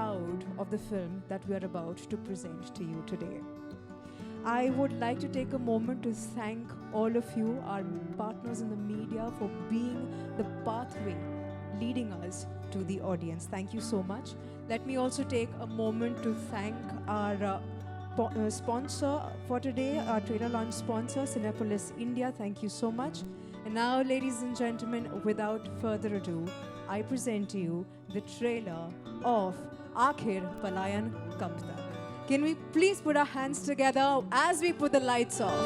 proud of the film that we are about to present to you today. I would like to take a moment to thank all of you, our partners in the media, for being the pathway leading us to the audience. Thank you so much. Let me also take a moment to thank our sponsor for today, our trailer launch sponsor, Cinepolis India. Thank you so much. And now, ladies and gentlemen, without further ado, I present to you the trailer of Aakhir Palayan Kab Tak. Can we please put our hands together as we put the lights off?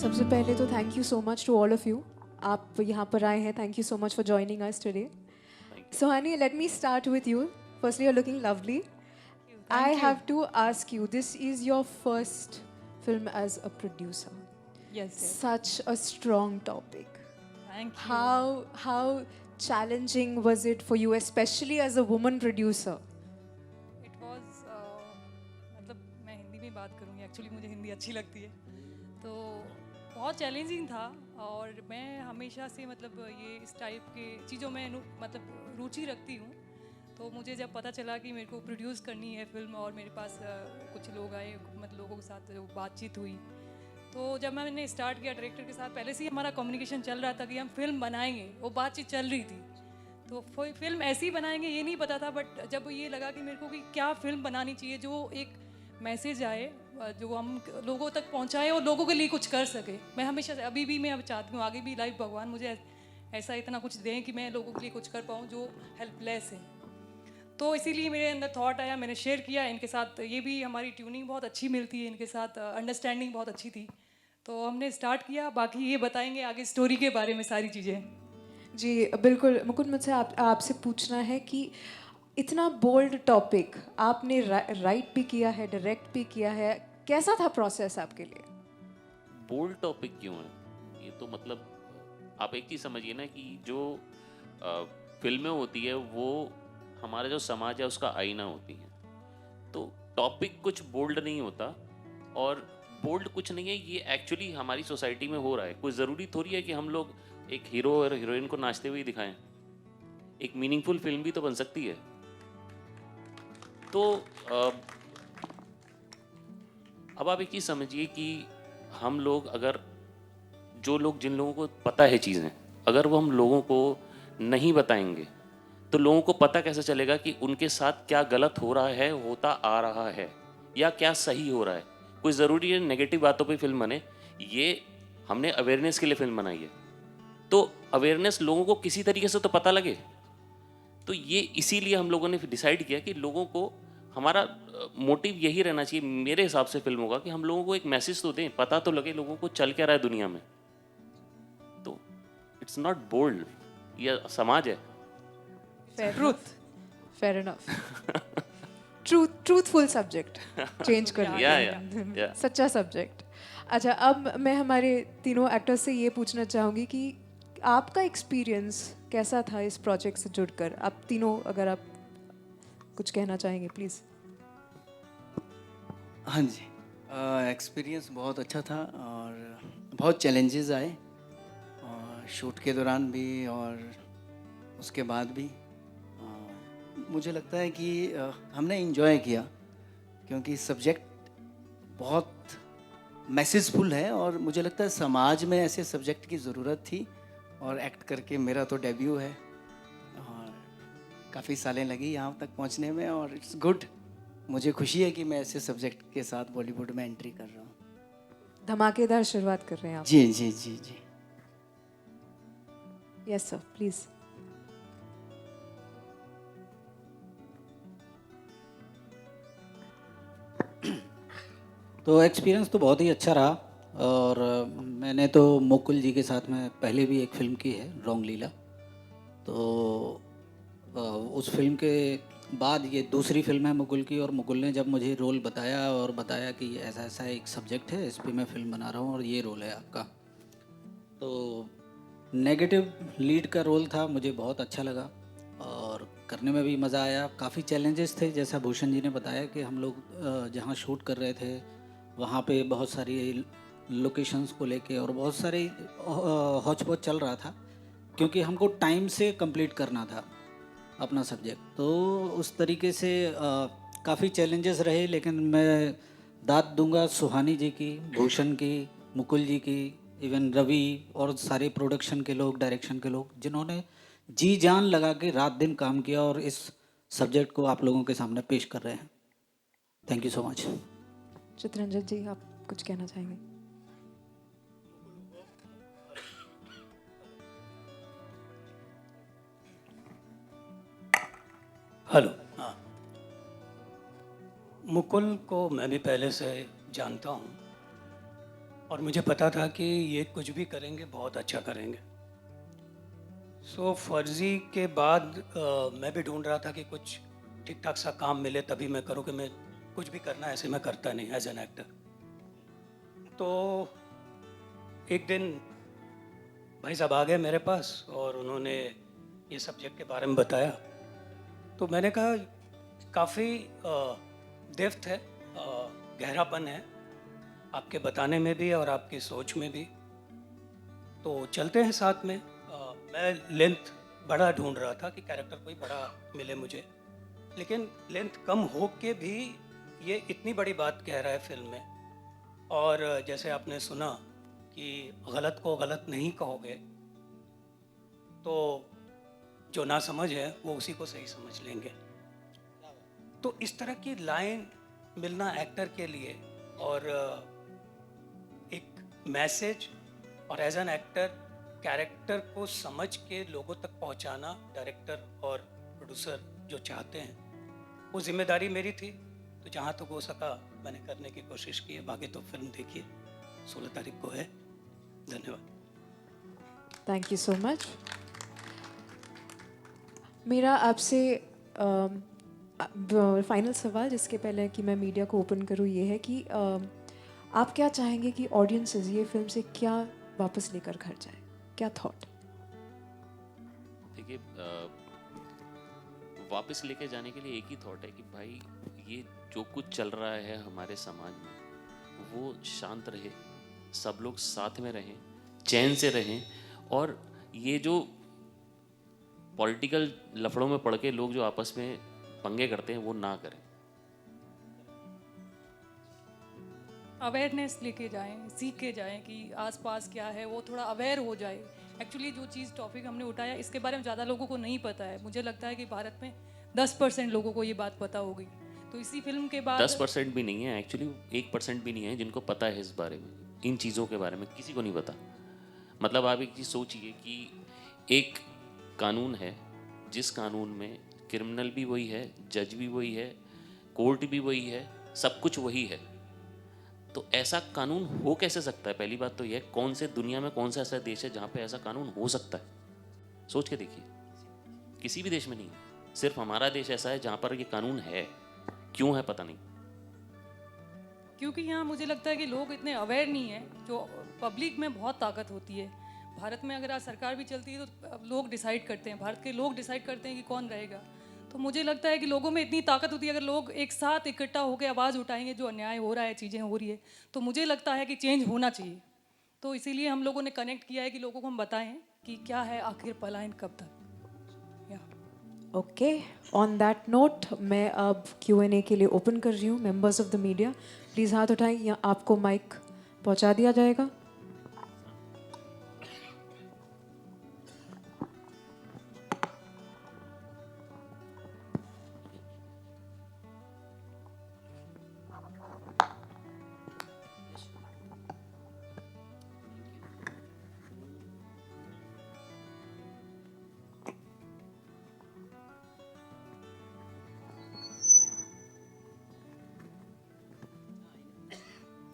सबसे पहले तो thank you so much to all of you. आप यहाँ पर आए हैं. Thank you so much for joining us today. So honey, let me start with you. Firstly, you're looking lovely. I have to ask you, this is your first film as a producer. Yes. Such a strong topic. Thank you. How challenging was it for you, especially as a woman producer? It was मतलब मैं हिंदी में बात करूँगी. Actually मुझे हिंदी अच्छी लगती है, तो बहुत चैलेंजिंग था. और मैं हमेशा से मतलब ये इस टाइप के चीज़ों में मतलब रुचि रखती हूँ. तो मुझे जब पता चला कि मेरे को प्रोड्यूस करनी है फिल्म, और मेरे पास कुछ लोग आए, मतलब लोगों के साथ जो बातचीत हुई, तो जब मैंने स्टार्ट किया डायरेक्टर के साथ, पहले से ही हमारा कम्युनिकेशन चल रहा था कि हम फिल्म बनाएंगे, वो बातचीत चल रही थी. तो फिल्म ऐसे ही बनाएंगे ये नहीं पता था, बट जब ये लगा कि मेरे को कि क्या फिल्म बनानी चाहिए जो एक मैसेज आए, जो हम लोगों तक पहुंचाए और लोगों के लिए कुछ कर सके. मैं हमेशा अभी भी मैं अब चाहती हूँ, आगे भी लाइफ भगवान मुझे ऐसा इतना कुछ दें कि मैं लोगों के लिए कुछ कर पाऊँ जो हेल्पलेस है. तो इसीलिए मेरे अंदर थॉट आया, मैंने शेयर किया इनके साथ. ये भी हमारी ट्यूनिंग बहुत अच्छी मिलती है इनके साथ, अंडरस्टैंडिंग बहुत अच्छी थी. तो हमने स्टार्ट किया. बाकी ये बताएंगे आगे स्टोरी के बारे में सारी चीज़ें. जी बिल्कुल. मुकुंद, मुझसे आपसे पूछना है कि इतना बोल्ड टॉपिक आपने राइट भी किया है, डायरेक्ट भी किया है, कैसा था प्रोसेस आपके लिए? बोल्ड टॉपिक क्यों है? ये तो मतलब आप एक चीज़ समझिए ना कि जो फिल्में होती है वो हमारा जो समाज है उसका आईना होती है. तो टॉपिक कुछ बोल्ड नहीं होता, और बोल्ड कुछ नहीं है. ये एक्चुअली हमारी सोसाइटी में हो रहा है. कोई ज़रूरी थोड़ी है कि हम लोग एक हीरो और हीरोइन को नाचते हुए दिखाएं. एक मीनिंगफुल फिल्म भी तो बन सकती है. तो अब आप एक चीज़ समझिए कि हम लोग अगर जिन लोगों को पता है चीज़ें, अगर वो हम लोगों को नहीं बताएंगे तो लोगों को पता कैसे चलेगा कि उनके साथ क्या गलत हो रहा है, होता आ रहा है, या क्या सही हो रहा है. कोई ज़रूरी है नेगेटिव बातों पे फिल्म बने. ये हमने अवेयरनेस के लिए फिल्म बनाई है, तो अवेयरनेस लोगों को किसी तरीके से तो पता लगे. तो ये इसीलिए हम लोगों ने डिसाइड किया कि लोगों को, हमारा मोटिव यही रहना चाहिए मेरे हिसाब से फिल्मों का, कि हम लोगों को एक मैसेज तो दें, पता तो लगे लोगों को चल क्या रहा है दुनिया में. तो इट्स नॉट बोल्ड, ये समाज है. Fair enough. Truthful subject change कर या सच्चा सब्जेक्ट. अच्छा, अब मैं हमारे तीनों एक्टर्स से ये पूछना चाहूँगी कि आपका एक्सपीरियंस कैसा था इस प्रोजेक्ट से जुड़कर. आप तीनों अगर आप कुछ कहना चाहेंगे प्लीज़. हाँ जी, एक्सपीरियंस बहुत अच्छा था, और बहुत चैलेंजेस आए, और शूट के दौरान भी और उसके बाद भी. मुझे लगता है कि हमने इन्जॉय किया, क्योंकि सब्जेक्ट बहुत मैसेजफुल है, और मुझे लगता है समाज में ऐसे सब्जेक्ट की ज़रूरत थी. और एक्ट करके मेरा तो डेब्यू है, और काफ़ी सालें लगी यहाँ तक पहुँचने में, और इट्स गुड. मुझे खुशी है कि मैं ऐसे सब्जेक्ट के साथ बॉलीवुड में एंट्री कर रहा हूँ. धमाकेदार शुरुआत कर रहे हैं आप. जी जी जी जी. Yes sir, please. तो एक्सपीरियंस तो बहुत ही अच्छा रहा. और मैंने तो मुकुल जी के साथ में पहले भी एक फ़िल्म की है, रॉन्ग लीला. तो उस फिल्म के बाद ये दूसरी फिल्म है मुकुल की, और मुकुल ने जब मुझे रोल बताया और बताया कि ऐसा ऐसा एक सब्जेक्ट है, इस पर मैं फ़िल्म बना रहा हूँ और ये रोल है आपका, तो नेगेटिव लीड का रोल था, मुझे बहुत अच्छा लगा और करने में भी मज़ा आया। काफ़ी चैलेंजेस थे, जैसा भूषण जी ने बताया कि हम लोग जहाँ शूट कर रहे थे वहाँ पे बहुत सारी लोकेशंस को लेके और बहुत सारे हौच पौच चल रहा था, क्योंकि हमको टाइम से कंप्लीट करना था अपना सब्जेक्ट। तो उस तरीके से काफ़ी चैलेंजेस रहे, लेकिन मैं दाद दूंगा सुहानी जी की, भूषण की, मुकुल जी की, इवन रवि और सारे प्रोडक्शन के लोग, डायरेक्शन के लोग, जिन्होंने जी जान लगा के रात दिन काम किया और इस सब्जेक्ट को आप लोगों के सामने पेश कर रहे हैं। Thank you so much. Chitranjan ji, आप कुछ कहना चाहेंगे? हेलो। हाँ, मुकुल को मैं भी पहले से जानता हूँ और मुझे पता था कि ये कुछ भी करेंगे बहुत अच्छा करेंगे। सो फर्जी के बाद मैं भी ढूंढ रहा था कि कुछ ठीक ठाक सा काम मिले तभी मैं करूँ, कि मैं कुछ भी करना ऐसे मैं करता नहीं एज एन एक्टर। तो एक दिन भाई साहब आ गए मेरे पास और उन्होंने ये सब्जेक्ट के बारे में बताया। तो मैंने कहा काफ़ी डेप्थ है, गहरापन है आपके बताने में भी और आपकी सोच में भी, तो चलते हैं साथ में। मैं लेंथ बड़ा ढूंढ रहा था कि कैरेक्टर कोई बड़ा मिले मुझे, लेकिन लेंथ कम हो के भी ये इतनी बड़ी बात कह रहा है फिल्म में। और जैसे आपने सुना कि गलत को गलत नहीं कहोगे तो जो ना समझ है वो उसी को सही समझ लेंगे। तो इस तरह की लाइन मिलना एक्टर के लिए और एक मैसेज और एज एन एक्टर कैरेक्टर को समझ के लोगों तक पहुंचाना, डायरेक्टर और प्रोड्यूसर जो चाहते हैं, वो जिम्मेदारी मेरी थी। तो जहाँ तक हो सका मैंने करने की कोशिश की है। बाकी तो फिल्म देखिए, 16 तारीख को है। धन्यवाद। Thank you so much. मेरा आपसे फाइनल सवाल, जिसके पहले कि मैं मीडिया को ओपन करूँ, ये है कि आप क्या चाहेंगे कि ऑडियंसेस ये फिल्म से क्या वापस लेकर घर जाए? क्या थॉट? देखिए, वापस लेके जाने के लिए एक ही थॉट है कि भाई ये जो कुछ चल रहा है हमारे समाज में वो शांत रहे, सब लोग साथ में रहें, चैन से रहें, और ये जो पॉलिटिकल लफड़ों में पड़ के लोग जो आपस में पंगे करते हैं वो ना करें। अवेयरनेस लेके जाएं, सीख के जाएं कि आसपास क्या है, वो थोड़ा अवेयर हो जाए। एक्चुअली जो चीज़ टॉपिक हमने उठाया इसके बारे में ज़्यादा लोगों को नहीं पता है। मुझे लगता है कि भारत में 10% लोगों को ये बात पता होगी। तो इसी फिल्म के बाद 10% भी नहीं है, एक्चुअली 1% भी नहीं है जिनको पता है इस बारे में, इन चीज़ों के बारे में किसी को नहीं पता। मतलब आप एक चीज़ सोचिए कि एक कानून है जिस कानून में क्रिमिनल भी वही है, जज भी वही है, कोर्ट भी वही है, सब कुछ वही है। तो ऐसा कानून हो कैसे सकता है? पहली बात तो यह, कौन से दुनिया में कौन सा ऐसा देश है जहाँ पे ऐसा कानून हो सकता है? सोच के देखिए, किसी भी देश में नहीं है। सिर्फ हमारा देश ऐसा है जहाँ पर ये कानून है। क्यों है पता नहीं। क्योंकि यहाँ मुझे लगता है कि लोग इतने अवेयर नहीं है। जो पब्लिक में बहुत ताकत होती है। भारत में अगर आज सरकार भी चलती है तो लोग डिसाइड करते हैं, भारत के लोग डिसाइड करते हैं कि कौन रहेगा। तो मुझे लगता है कि लोगों में इतनी ताकत होती है, अगर लोग एक साथ इकट्ठा होकर आवाज़ उठाएंगे, जो अन्याय हो रहा है, चीज़ें हो रही है, तो मुझे लगता है कि चेंज होना चाहिए। तो इसीलिए हम लोगों ने कनेक्ट किया है कि लोगों को हम बताएं कि क्या है आखिर पलायन कब तक। ओके, ऑन दैट नोट मैं अब Q&A के लिए ओपन कर रही हूँ। Members of the media please हाथ उठाएं, या आपको माइक पहुँचा दिया जाएगा।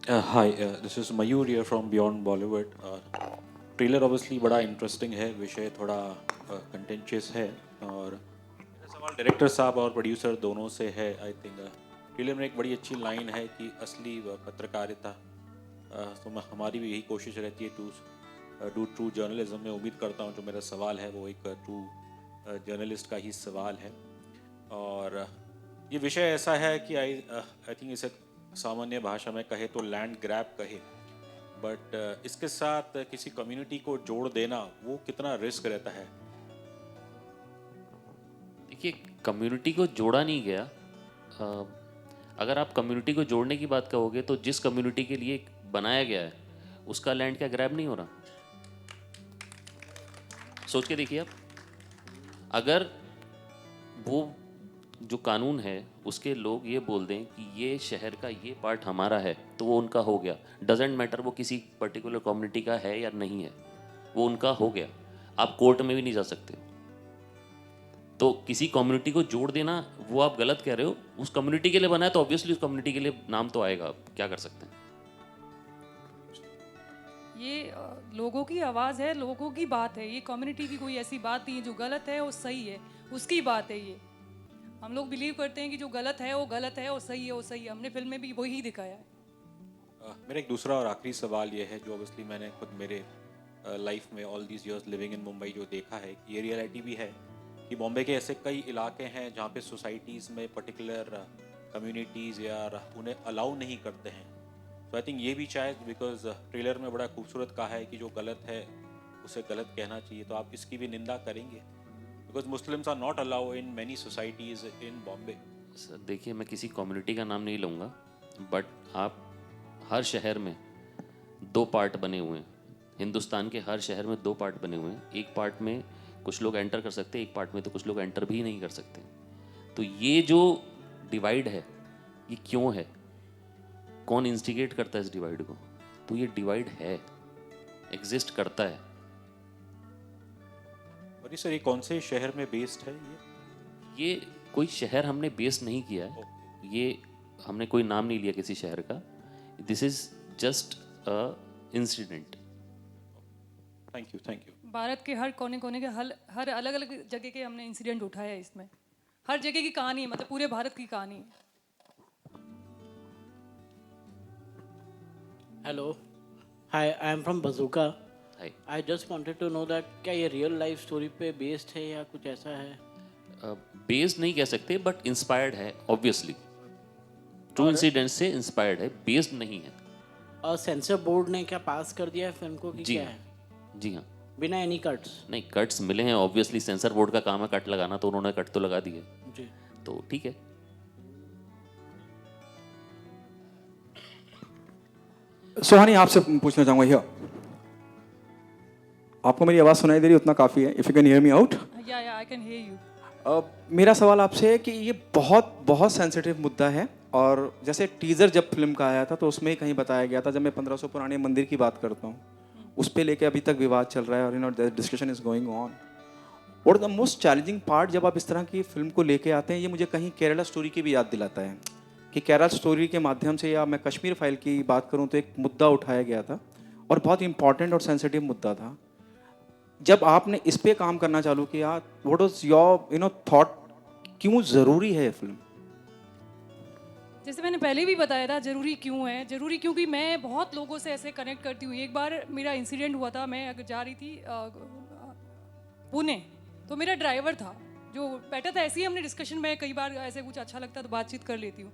Hi, this is Mayur here from Beyond Bollywood. Trailer obviously बड़ा इंटरेस्टिंग है, विषय थोड़ा कंटेंशियस है, और मेरा सवाल डायरेक्टर साहब और प्रोड्यूसर दोनों से है। आई थिंक ट्रेलर में एक बड़ी अच्छी लाइन है कि असली पत्रकारिता, तो हमारी भी यही कोशिश रहती है टू डू ट्रू जर्नलिज्म। मैं उम्मीद करता हूँ जो मेरा सवाल है वो एक ट्रू जर्नलिस्ट का ही सवाल है। और ये विषय ऐसा है कि आई थिंक इसे सामान्य भाषा में कहे तो लैंड ग्रैब कहे, बट इसके साथ किसी कम्युनिटी को जोड़ देना वो कितना रिस्क रहता है? देखिए, कम्युनिटी को जोड़ा नहीं गया। अगर आप कम्युनिटी को जोड़ने की बात कहोगे तो जिस कम्युनिटी के लिए बनाया गया है उसका लैंड क्या ग्रैब नहीं हो रहा? सोच के देखिए आप, अगर वो जो कानून है उसके लोग ये बोल दें कि ये शहर का ये पार्ट हमारा है तो वो उनका हो गया। डजेंट मैटर वो किसी पर्टिकुलर कम्युनिटी का है या नहीं है, वो उनका हो गया। आप कोर्ट में भी नहीं जा सकते। तो किसी कम्युनिटी को जोड़ देना वो आप गलत कह रहे हो। उस कम्युनिटी के लिए बना है तो ऑब्वियसली उस कम्युनिटी के लिए नाम तो आएगा, आप क्या कर सकते हैं। ये लोगों की आवाज़ है, लोगों की बात है। ये कम्युनिटी की कोई ऐसी बात नहीं है। जो गलत है वो सही है, उसकी बात है ये। हम लोग बिलीव करते हैं कि जो गलत है वो गलत है और सही है वो सही है। हमने फिल्म में भी वही दिखाया है। मेरा एक दूसरा और आखिरी सवाल ये है, जो ऑब्वियसली मैंने खुद मेरे लाइफ में all these years living in Mumbai जो देखा है, ये रियलिटी भी है कि बॉम्बे के ऐसे कई इलाके हैं जहाँ पे सोसाइटीज़ में पर्टिकुलर कम्युनिटीज़ या उन्हें अलाउ नहीं करते हैं। तो आई थिंक ये भी शायद बिकॉज ट्रेलर में बड़ा खूबसूरत कहा है कि जो गलत है उसे गलत कहना चाहिए, तो आप इसकी भी निंदा करेंगे? Because Muslims are not allow in many societies in Bombay. Sir देखिए, मैं किसी कम्युनिटी का नाम नहीं लूँगा, बट आप हर शहर में दो पार्ट बने हुए हैं। हिंदुस्तान के हर शहर में दो पार्ट बने हुए हैं। एक पार्ट में कुछ लोग एंटर कर सकते हैं, एक पार्ट में तो कुछ लोग एंटर भी नहीं कर सकते। तो ये जो डिवाइड है ये क्यों है? कौन इंस्टिगेट करता है इस डिवाइड को? तो ये डिवाइड है, एग्जिस्ट करता है। और सर ये कौन से शहर में बेस्ड है? ये कोई शहर हमने बेस नहीं किया है, ये हमने कोई नाम नहीं लिया किसी शहर का। This is just a incident. Thank you. Bharat के हर कोने कोने के हर अलग अलग जगह के हमने इंसिडेंट उठाया है इसमें। हर जगह की कहानी है, मतलब पूरे भारत की कहानी है। Hello, hi, I am from Bazooka. Hi. I just wanted to know that क्या ये रियल लाइफ स्टोरी पे बेस्ड है या कुछ ऐसा है? बेस्ड नहीं कह सकते, बट इंस्पायर्ड है ऑब्वियसली। ट्रू इंसिडेंट से इंस्पायर्ड है, बेस्ड नहीं है। और सेंसर बोर्ड ने क्या पास कर दिया है फिल्म को कि जी क्या हाँ, है? जी हाँ। बिना एनी कट्स? नहीं, कट्स मिले हैं ऑब्वियसली। सेंसर बोर्ड का काम है कट लगाना, तो उन्होंने कट तो लगा दिए, जी। तो ठीक है। सुहानी, आपसे पूछना चाहूँगा हियर, आपको मेरी आवाज़ सुनाई दे रही है? उतना काफ़ी है। If you can hear me out. या आई कैन हियर यू। मेरा सवाल आपसे है कि ये बहुत बहुत सेंसिटिव मुद्दा है, और जैसे टीज़र जब फिल्म का आया था तो उसमें ही कहीं बताया गया था, जब मैं 1500 पुराने मंदिर की बात करता हूँ उस पे लेके अभी तक विवाद चल रहा है, और डिस्कशन इज गोइंग ऑन। और द मोस्ट चैलेंजिंग पार्ट जब आप इस तरह की फिल्म को लेके आते हैं, ये मुझे कहीं केरला स्टोरी की भी याद दिलाता है कि केरला स्टोरी के माध्यम से, या मैं कश्मीर फाइल की बात करूँ तो एक मुद्दा उठाया गया था और बहुत इंपॉर्टेंट और सेंसिटिव मुद्दा था। जब आपने इस पे काम करना चालू किया, व्हाट वाज योर थॉट, क्यों ज़रूरी है ये फिल्म? जैसे मैंने पहले भी बताया था, ज़रूरी क्यों है। ज़रूरी क्योंकि मैं बहुत लोगों से ऐसे कनेक्ट करती हूँ। एक बार मेरा इंसिडेंट हुआ था, मैं अगर जा रही थी पुणे, तो मेरा ड्राइवर था जो बैठा था। ऐसे ही हमने डिस्कशन में कई बार ऐसे कुछ अच्छा लगता तो बातचीत कर लेती हूँ।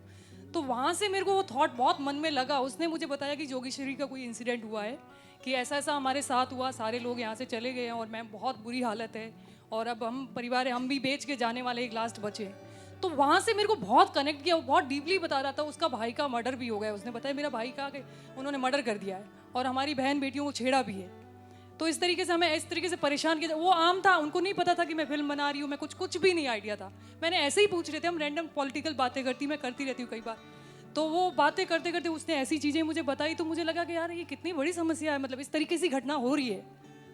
तो वहाँ से मेरे को वो थॉट बहुत मन में लगा। उसने मुझे बताया कि जोगेश्वरी का कोई इंसिडेंट हुआ है, कि ऐसा ऐसा हमारे साथ हुआ, सारे लोग यहाँ से चले गए हैं और मैं बहुत बुरी हालत है, और अब हम परिवार है, हम भी बेच के जाने वाले, एक लास्ट बचे हैं। तो वहाँ से मेरे को बहुत कनेक्ट किया। वो बहुत डीपली बता रहा था। उसका भाई का मर्डर भी हो गया। उसने बताया मेरा भाई का कि उन्होंने मर्डर कर दिया है और हमारी बहन बेटियों को छेड़ा भी है। तो इस तरीके से हमें इस तरीके से परेशान किया। वो आम था, उनको नहीं पता था कि मैं फिल्म बना रही हूँ। मैं कुछ भी नहीं आइडिया था। मैंने ऐसे ही पूछ रहे थे, हम रैंडम पॉलिटिकल बातें मैं करती रहती हूँ कई बार। तो वो बातें करते करते उसने ऐसी चीज़ें मुझे बताई, तो मुझे लगा कि यार ये कितनी बड़ी समस्या है। मतलब इस तरीके से घटना हो रही है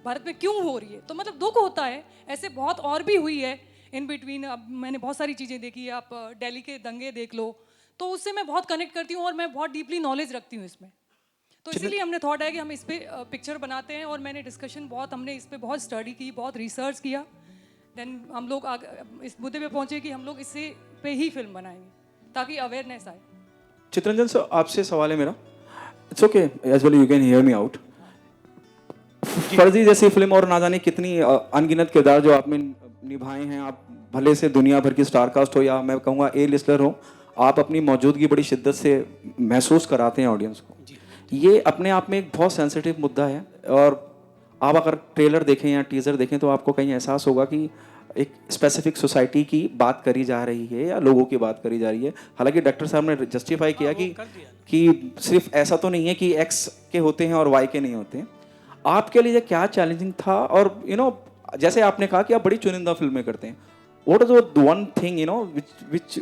भारत में, क्यों हो रही है? तो मतलब दुख होता है। ऐसे बहुत और भी हुई है इन बिटवीन। अब मैंने बहुत सारी चीज़ें देखी है। आप दिल्ली के दंगे देख लो, तो उससे मैं बहुत कनेक्ट करती हूँ और मैं बहुत डीपली नॉलेज रखती हूँ इसमें। तो इसीलिए हमने थॉट है कि हम इस पे पिक्चर बनाते हैं। और मैंने डिस्कशन बहुत, हमने इस पे बहुत स्टडी की, बहुत रिसर्च किया। देन हम लोग इस मुद्दे पे पहुँचे कि हम लोग इससे पे ही फिल्म बनाएंगे ताकि अवेयरनेस आए। चित्रंजन सर, आपसे सवाल है मेरा। It's okay, as well you can hear me out. Farzi जैसी फिल्म और ना जाने कितनी अनगिनत किरदार जो आपने निभाए हैं। आप भले से दुनिया भर की स्टार कास्ट हो या मैं कहूँगा ए लिस्टर हो, आप अपनी मौजूदगी बड़ी शिद्दत से महसूस कराते हैं ऑडियंस को। ये अपने आप में एक बहुत सेंसिटिव मुद्दा है, और आप अगर ट्रेलर देखें या टीज़र देखें तो आपको कहीं एहसास होगा कि एक स्पेसिफिक सोसाइटी की बात करी जा रही है या लोगों की बात करी जा रही है। हालांकि डॉक्टर साहब ने जस्टिफाई किया कि सिर्फ ऐसा तो नहीं है कि एक्स के होते हैं और वाई के नहीं होते हैं। आपके लिए क्या चैलेंजिंग था? और जैसे आपने कहा कि आप बड़ी चुनिंदा फिल्में करते हैं, what is the one thing which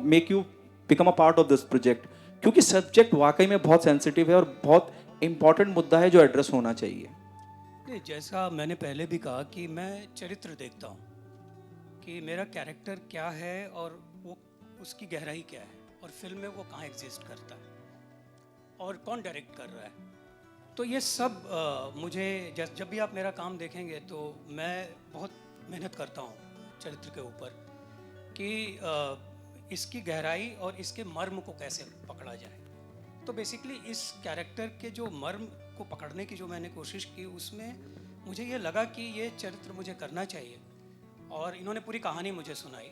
make you become a part of this project? क्योंकि सब्जेक्ट वाकई में बहुत सेंसिटिव है और बहुत इंपॉर्टेंट मुद्दा है जो एड्रेस होना चाहिए। नहीं, जैसा मैंने पहले भी कहा कि मैं चरित्र देखता हूँ कि मेरा कैरेक्टर क्या है और वो उसकी गहराई क्या है और फिल्म में वो कहाँ एग्जिस्ट करता है और कौन डायरेक्ट कर रहा है। तो ये सब मुझे जब भी आप मेरा काम देखेंगे तो मैं बहुत मेहनत करता हूँ चरित्र के ऊपर कि इसकी गहराई और इसके मर्म को कैसे पकड़ा जाए। तो बेसिकली इस कैरेक्टर के जो मर्म को पकड़ने की जो मैंने कोशिश की, उसमें मुझे ये लगा कि ये चरित्र मुझे करना चाहिए, और इन्होंने पूरी कहानी मुझे सुनाई।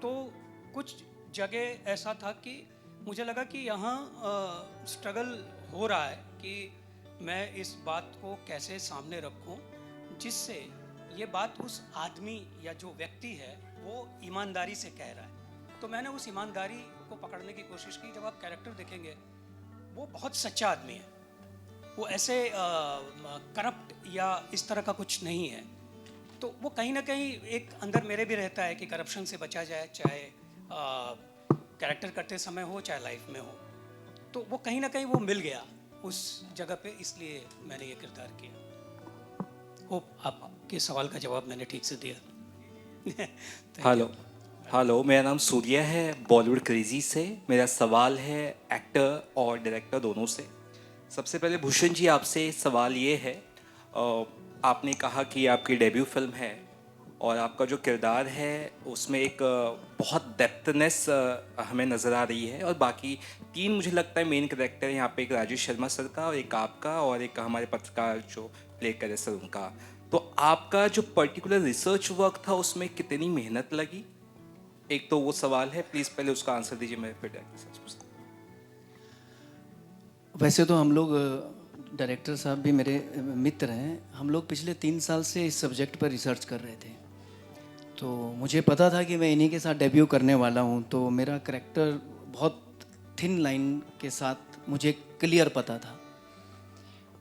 तो कुछ जगह ऐसा था कि मुझे लगा कि यहाँ स्ट्रगल हो रहा है कि मैं इस बात को कैसे सामने रखूं जिससे ये बात उस आदमी या जो व्यक्ति है वो ईमानदारी से कह रहा है। तो मैंने उस ईमानदारी को पकड़ने की कोशिश की। जब आप कैरेक्टर देखेंगे वो बहुत सच्चा आदमी है, वो ऐसे करप्ट या इस तरह का कुछ नहीं है। तो वो कहीं ना कहीं एक अंदर मेरे भी रहता है कि करप्शन से बचा जाए, चाहे कैरेक्टर करते समय हो चाहे लाइफ में हो। तो वो कहीं ना कहीं वो मिल गया उस जगह पे, इसलिए मैंने ये किरदार किया। होप आपके सवाल का जवाब मैंने ठीक से दिया। हेलो, मेरा नाम सूर्य है, बॉलीवुड क्रेजी से। मेरा सवाल है एक्टर और डायरेक्टर दोनों से। सबसे पहले भूषण जी आपसे सवाल ये है, आपने कहा कि आपकी डेब्यू फिल्म है और आपका जो किरदार है उसमें एक बहुत डेप्थनेस हमें नज़र आ रही है, और बाकी 3 मुझे लगता है मेन कैरेक्टर यहाँ पे, एक राजेश शर्मा सर का और एक आपका और एक हमारे पत्रकार जो प्ले करे सर उनका। तो आपका जो पर्टिकुलर रिसर्च वर्क था उसमें कितनी मेहनत लगी? एक तो वो सवाल है, प्लीज़ पहले उसका आंसर दीजिए, मैं फिर वैसे तो हम लोग, डायरेक्टर साहब भी मेरे मित्र हैं, हम लोग पिछले 3 साल से इस सब्जेक्ट पर रिसर्च कर रहे थे। तो मुझे पता था कि मैं इन्हीं के साथ डेब्यू करने वाला हूँ, तो मेरा करैक्टर बहुत थिन लाइन के साथ मुझे क्लियर पता था।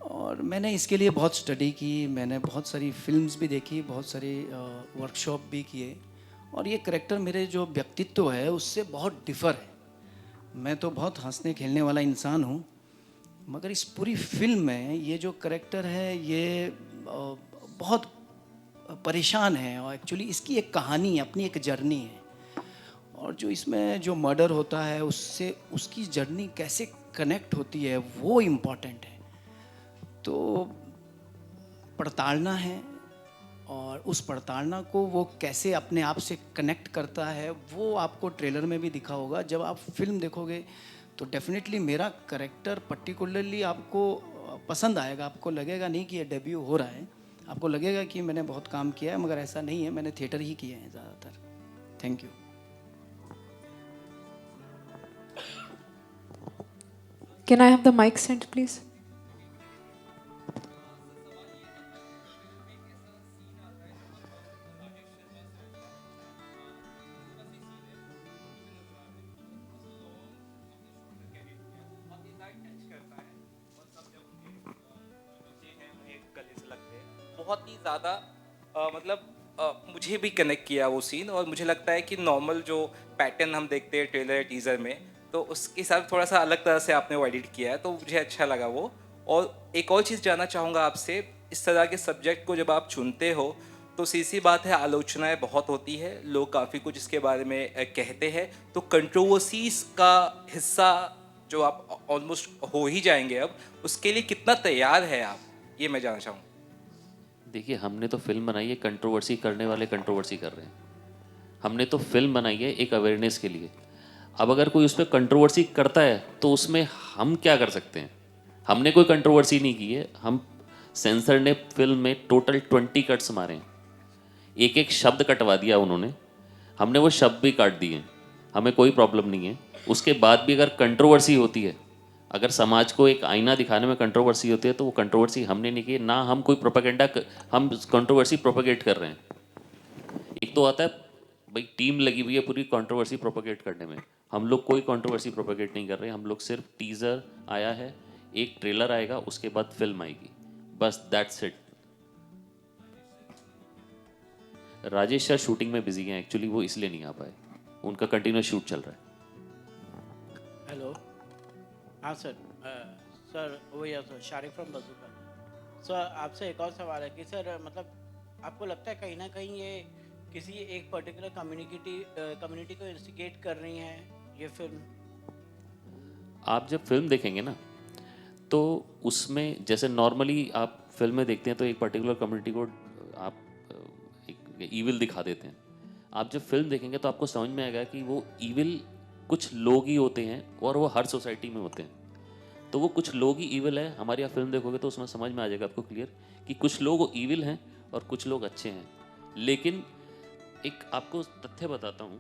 और मैंने इसके लिए बहुत स्टडी की, मैंने बहुत सारी फिल्म्स भी देखी, बहुत सारी वर्कशॉप भी किए, और ये करैक्टर मेरे जो व्यक्तित्व है उससे बहुत डिफ़र है। मैं तो बहुत हंसने खेलने वाला इंसान हूँ, मगर इस पूरी फिल्म में ये जो करैक्टर है ये बहुत परेशान है, और एक्चुअली इसकी एक कहानी है, अपनी एक जर्नी है, और जो इसमें जो मर्डर होता है उससे उसकी जर्नी कैसे कनेक्ट होती है वो इम्पॉर्टेंट है। तो पड़तालना है, और उस पड़तालना को वो कैसे अपने आप से कनेक्ट करता है वो आपको ट्रेलर में भी दिखा होगा। जब आप फिल्म देखोगे तो डेफिनेटली मेरा करैक्टर पर्टिकुलरली आपको पसंद आएगा। आपको लगेगा नहीं कि ये डेब्यू हो रहा है, आपको लगेगा कि मैंने बहुत काम किया है, मगर ऐसा नहीं है, मैंने थिएटर ही किए हैं ज़्यादातर। Thank you. Can I have the mic sent, please? बहुत ही ज़्यादा मुझे भी कनेक्ट किया वो सीन, और मुझे लगता है कि नॉर्मल जो पैटर्न हम देखते हैं ट्रेलर टीज़र में, तो उसके साथ थोड़ा सा अलग तरह से आपने वो एडिट किया है, तो मुझे अच्छा लगा वो। और एक और चीज़ जानना चाहूँगा आपसे, इस तरह के सब्जेक्ट को जब आप चुनते हो तो सी बात है, आलोचनाएं बहुत होती है, लोग काफ़ी कुछ इसके बारे में कहते हैं, तो कंट्रोवर्सीज का हिस्सा जो आप ऑलमोस्ट हो ही जाएंगे अब, उसके लिए कितना तैयार है आप, ये मैं जानना चाहूँगा। देखिए, हमने तो फिल्म बनाई है, कंट्रोवर्सी करने वाले कंट्रोवर्सी कर रहे हैं। हमने तो फिल्म बनाई है एक अवेयरनेस के लिए। अब अगर कोई उस पर कंट्रोवर्सी करता है तो उसमें हम क्या कर सकते हैं? हमने कोई कंट्रोवर्सी नहीं की है। हम सेंसर ने फिल्म में टोटल 20 कट्स मारे हैं, एक एक शब्द कटवा दिया उन्होंने, हमने वो शब्द भी काट दिए, हमें कोई प्रॉब्लम नहीं है। उसके बाद भी अगर कंट्रोवर्सी होती है, अगर समाज को एक आईना दिखाने में कंट्रोवर्सी होती है, तो वो कंट्रोवर्सी हमने नहीं की ना, हम कोई प्रोपेगेंडा, हम कंट्रोवर्सी प्रोपेगेट कर रहे हैं। एक तो आता है भाई टीम लगी हुई है पूरी कंट्रोवर्सी प्रोपेगेट करने में, हम लोग कोई कंट्रोवर्सी प्रोपेगेट नहीं कर रहे हैं, हम लोग सिर्फ टीज़र आया है, एक ट्रेलर आएगा, उसके बाद फिल्म आएगी, बस that's it. Rajesh sir shooting में बिजी हैं एक्चुअली, वो इसलिए नहीं आ पाए, उनका कंटिन्यूस शूट चल रहा है। हेलो, हाँ सर, सर वो या सर शारिक फ्रॉम बजूका। सर आपसे एक और सवाल है कि सर मतलब आपको लगता है कहीं ना कहीं ये किसी एक पर्टिकुलर कम्युनिटी को इंस्टिगेट कर रही हैं ये फिल्म? आप जब फिल्म देखेंगे ना, तो उसमें जैसे नॉर्मली आप फिल्म में देखते हैं तो एक पर्टिकुलर कम्युनिटी को आप एक ईविल दिखा देते हैं। आप जब फिल्म देखेंगे तो आपको समझ में आएगा कि वो ईविल कुछ लोग ही होते हैं और वो हर सोसाइटी में होते हैं, तो वो कुछ लोग ही ईविल है। हमारी आप फिल्म देखोगे तो उसमें समझ में आ जाएगा आपको क्लियर कि कुछ लोग ईविल हैं और कुछ लोग अच्छे हैं। लेकिन एक आपको तथ्य बताता हूँ,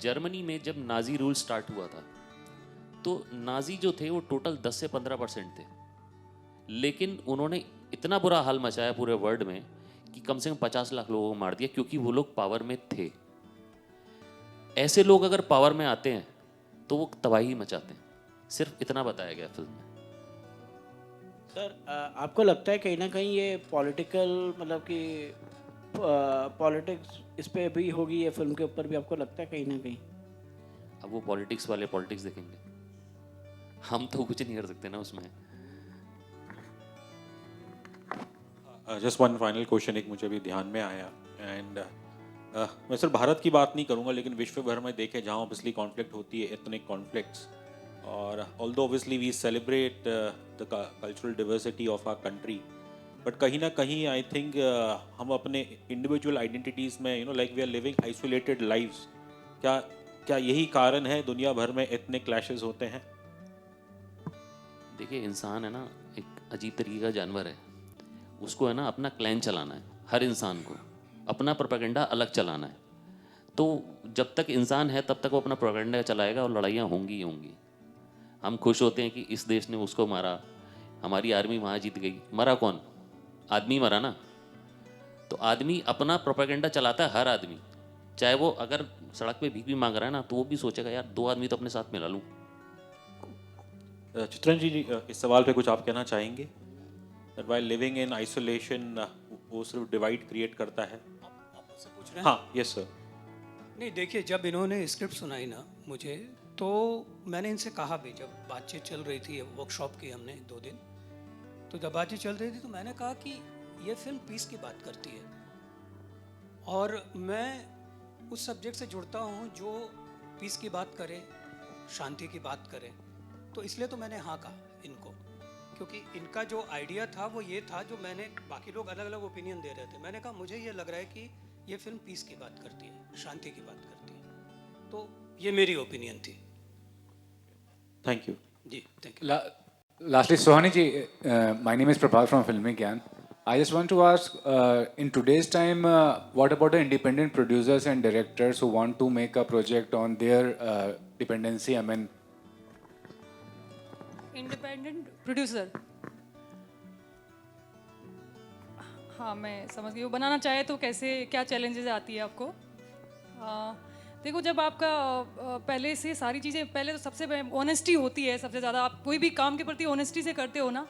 जर्मनी में जब नाजी रूल स्टार्ट हुआ था तो नाजी जो थे वो टोटल 10 से 15% थे, लेकिन उन्होंने इतना बुरा हाल मचाया पूरे वर्ल्ड में कि कम से कम 50 लाख लोगों को मार दिया, क्योंकि वो लोग पावर में थे। ऐसे लोग अगर पावर में आते हैं तो वो तबाही मचाते हैं, सिर्फ इतना बताया गया फिल्म में। सर आपको लगता है कहीं ना कहीं ये पॉलिटिकल मतलब कि पॉलिटिक्स इस पे भी होगी ये फिल्म के ऊपर भी, आपको लगता है कहीं ना कहीं? अब वो पॉलिटिक्स वाले पॉलिटिक्स देखेंगे, हम तो कुछ नहीं कर सकते ना उसमें। जस्ट वन फाइनल क्वेश्चन एक मुझे अभी ध्यान में आया, एंड मैं सिर्फ भारत की बात नहीं करूंगा लेकिन विश्व भर में देखे जहां ऑब्वियसली कॉन्फ्लिक्ट होती है, एथनिक कॉन्फ्लिक्ट्स, और although obviously we celebrate the cultural diversity of our country, but कहीं ना कहीं आई थिंक हम अपने इंडिविजुअल आइडेंटिटीज़ में like we are living isolated lives. क्या यही कारण है दुनिया भर में एथनिक क्लैशेस होते हैं? देखिए, इंसान है ना एक अजीब तरीके का जानवर है, उसको है ना अपना क्लैन चलाना है, हर इंसान को अपना प्रोपेगेंडा अलग चलाना है। तो जब तक इंसान है तब तक वो अपना प्रोपेगेंडा चलाएगा और लड़ाइयाँ होंगी ही होंगी। हम खुश होते हैं कि इस देश ने उसको मारा, हमारी आर्मी वहाँ जीत गई, मरा कौन? आदमी मरा ना। तो आदमी अपना प्रोपेगेंडा चलाता है, हर आदमी, चाहे वो अगर सड़क पे भीख भी मांग रहा है ना तो वो भी सोचेगा यार 2 आदमी तो अपने साथ मिला लूँ। चित्रन जी, इस सवाल पे कुछ आप कहना चाहेंगे? That while living in isolation वो सिर्फ डिवाइड क्रिएट करता है। आपसे पूछ रहे हैं? हाँ, यस सर। नहीं देखिए, जब इन्होंने स्क्रिप्ट सुनाई ना मुझे, तो मैंने इनसे कहा भी, जब बातचीत चल रही थी, वर्कशॉप की हमने 2 दिन, तो जब बातचीत चल रही थी तो मैंने कहा कि ये फिल्म पीस की बात करती है और मैं उस सब्जेक्ट से जुड़ता हूँ जो पीस की बात करे, शांति की बात करे, तो इसलिए तो मैंने हाँ कहा इनको, क्योंकि इनका जो आइडिया था वो ये था, जो मैंने, बाकी लोग अलग अलग ओपिनियन दे रहे थे, मैंने कहा मुझे ये लग रहा है कि ये फिल्म पीस की बात करती है, शांति की बात करती है, तो ये मेरी ओपिनियन थी। Thank you ji, thank you. Lastly, Sohani ji, my name is Prabhal from Filmi Gyan. I just want to ask, in today's time, what about the independent producers and directors who want to make a project on their dependency? I mean, independent producer, हाँ मैं समझ गई। वो बनाना चाहे तो कैसे, क्या challenges आती है आपको? देखो, जब आपका पहले से सारी चीज़ें, पहले तो सबसे ऑनेस्टी होती है सबसे ज़्यादा। आप कोई भी काम के प्रति ऑनेस्टी से करते हो ना,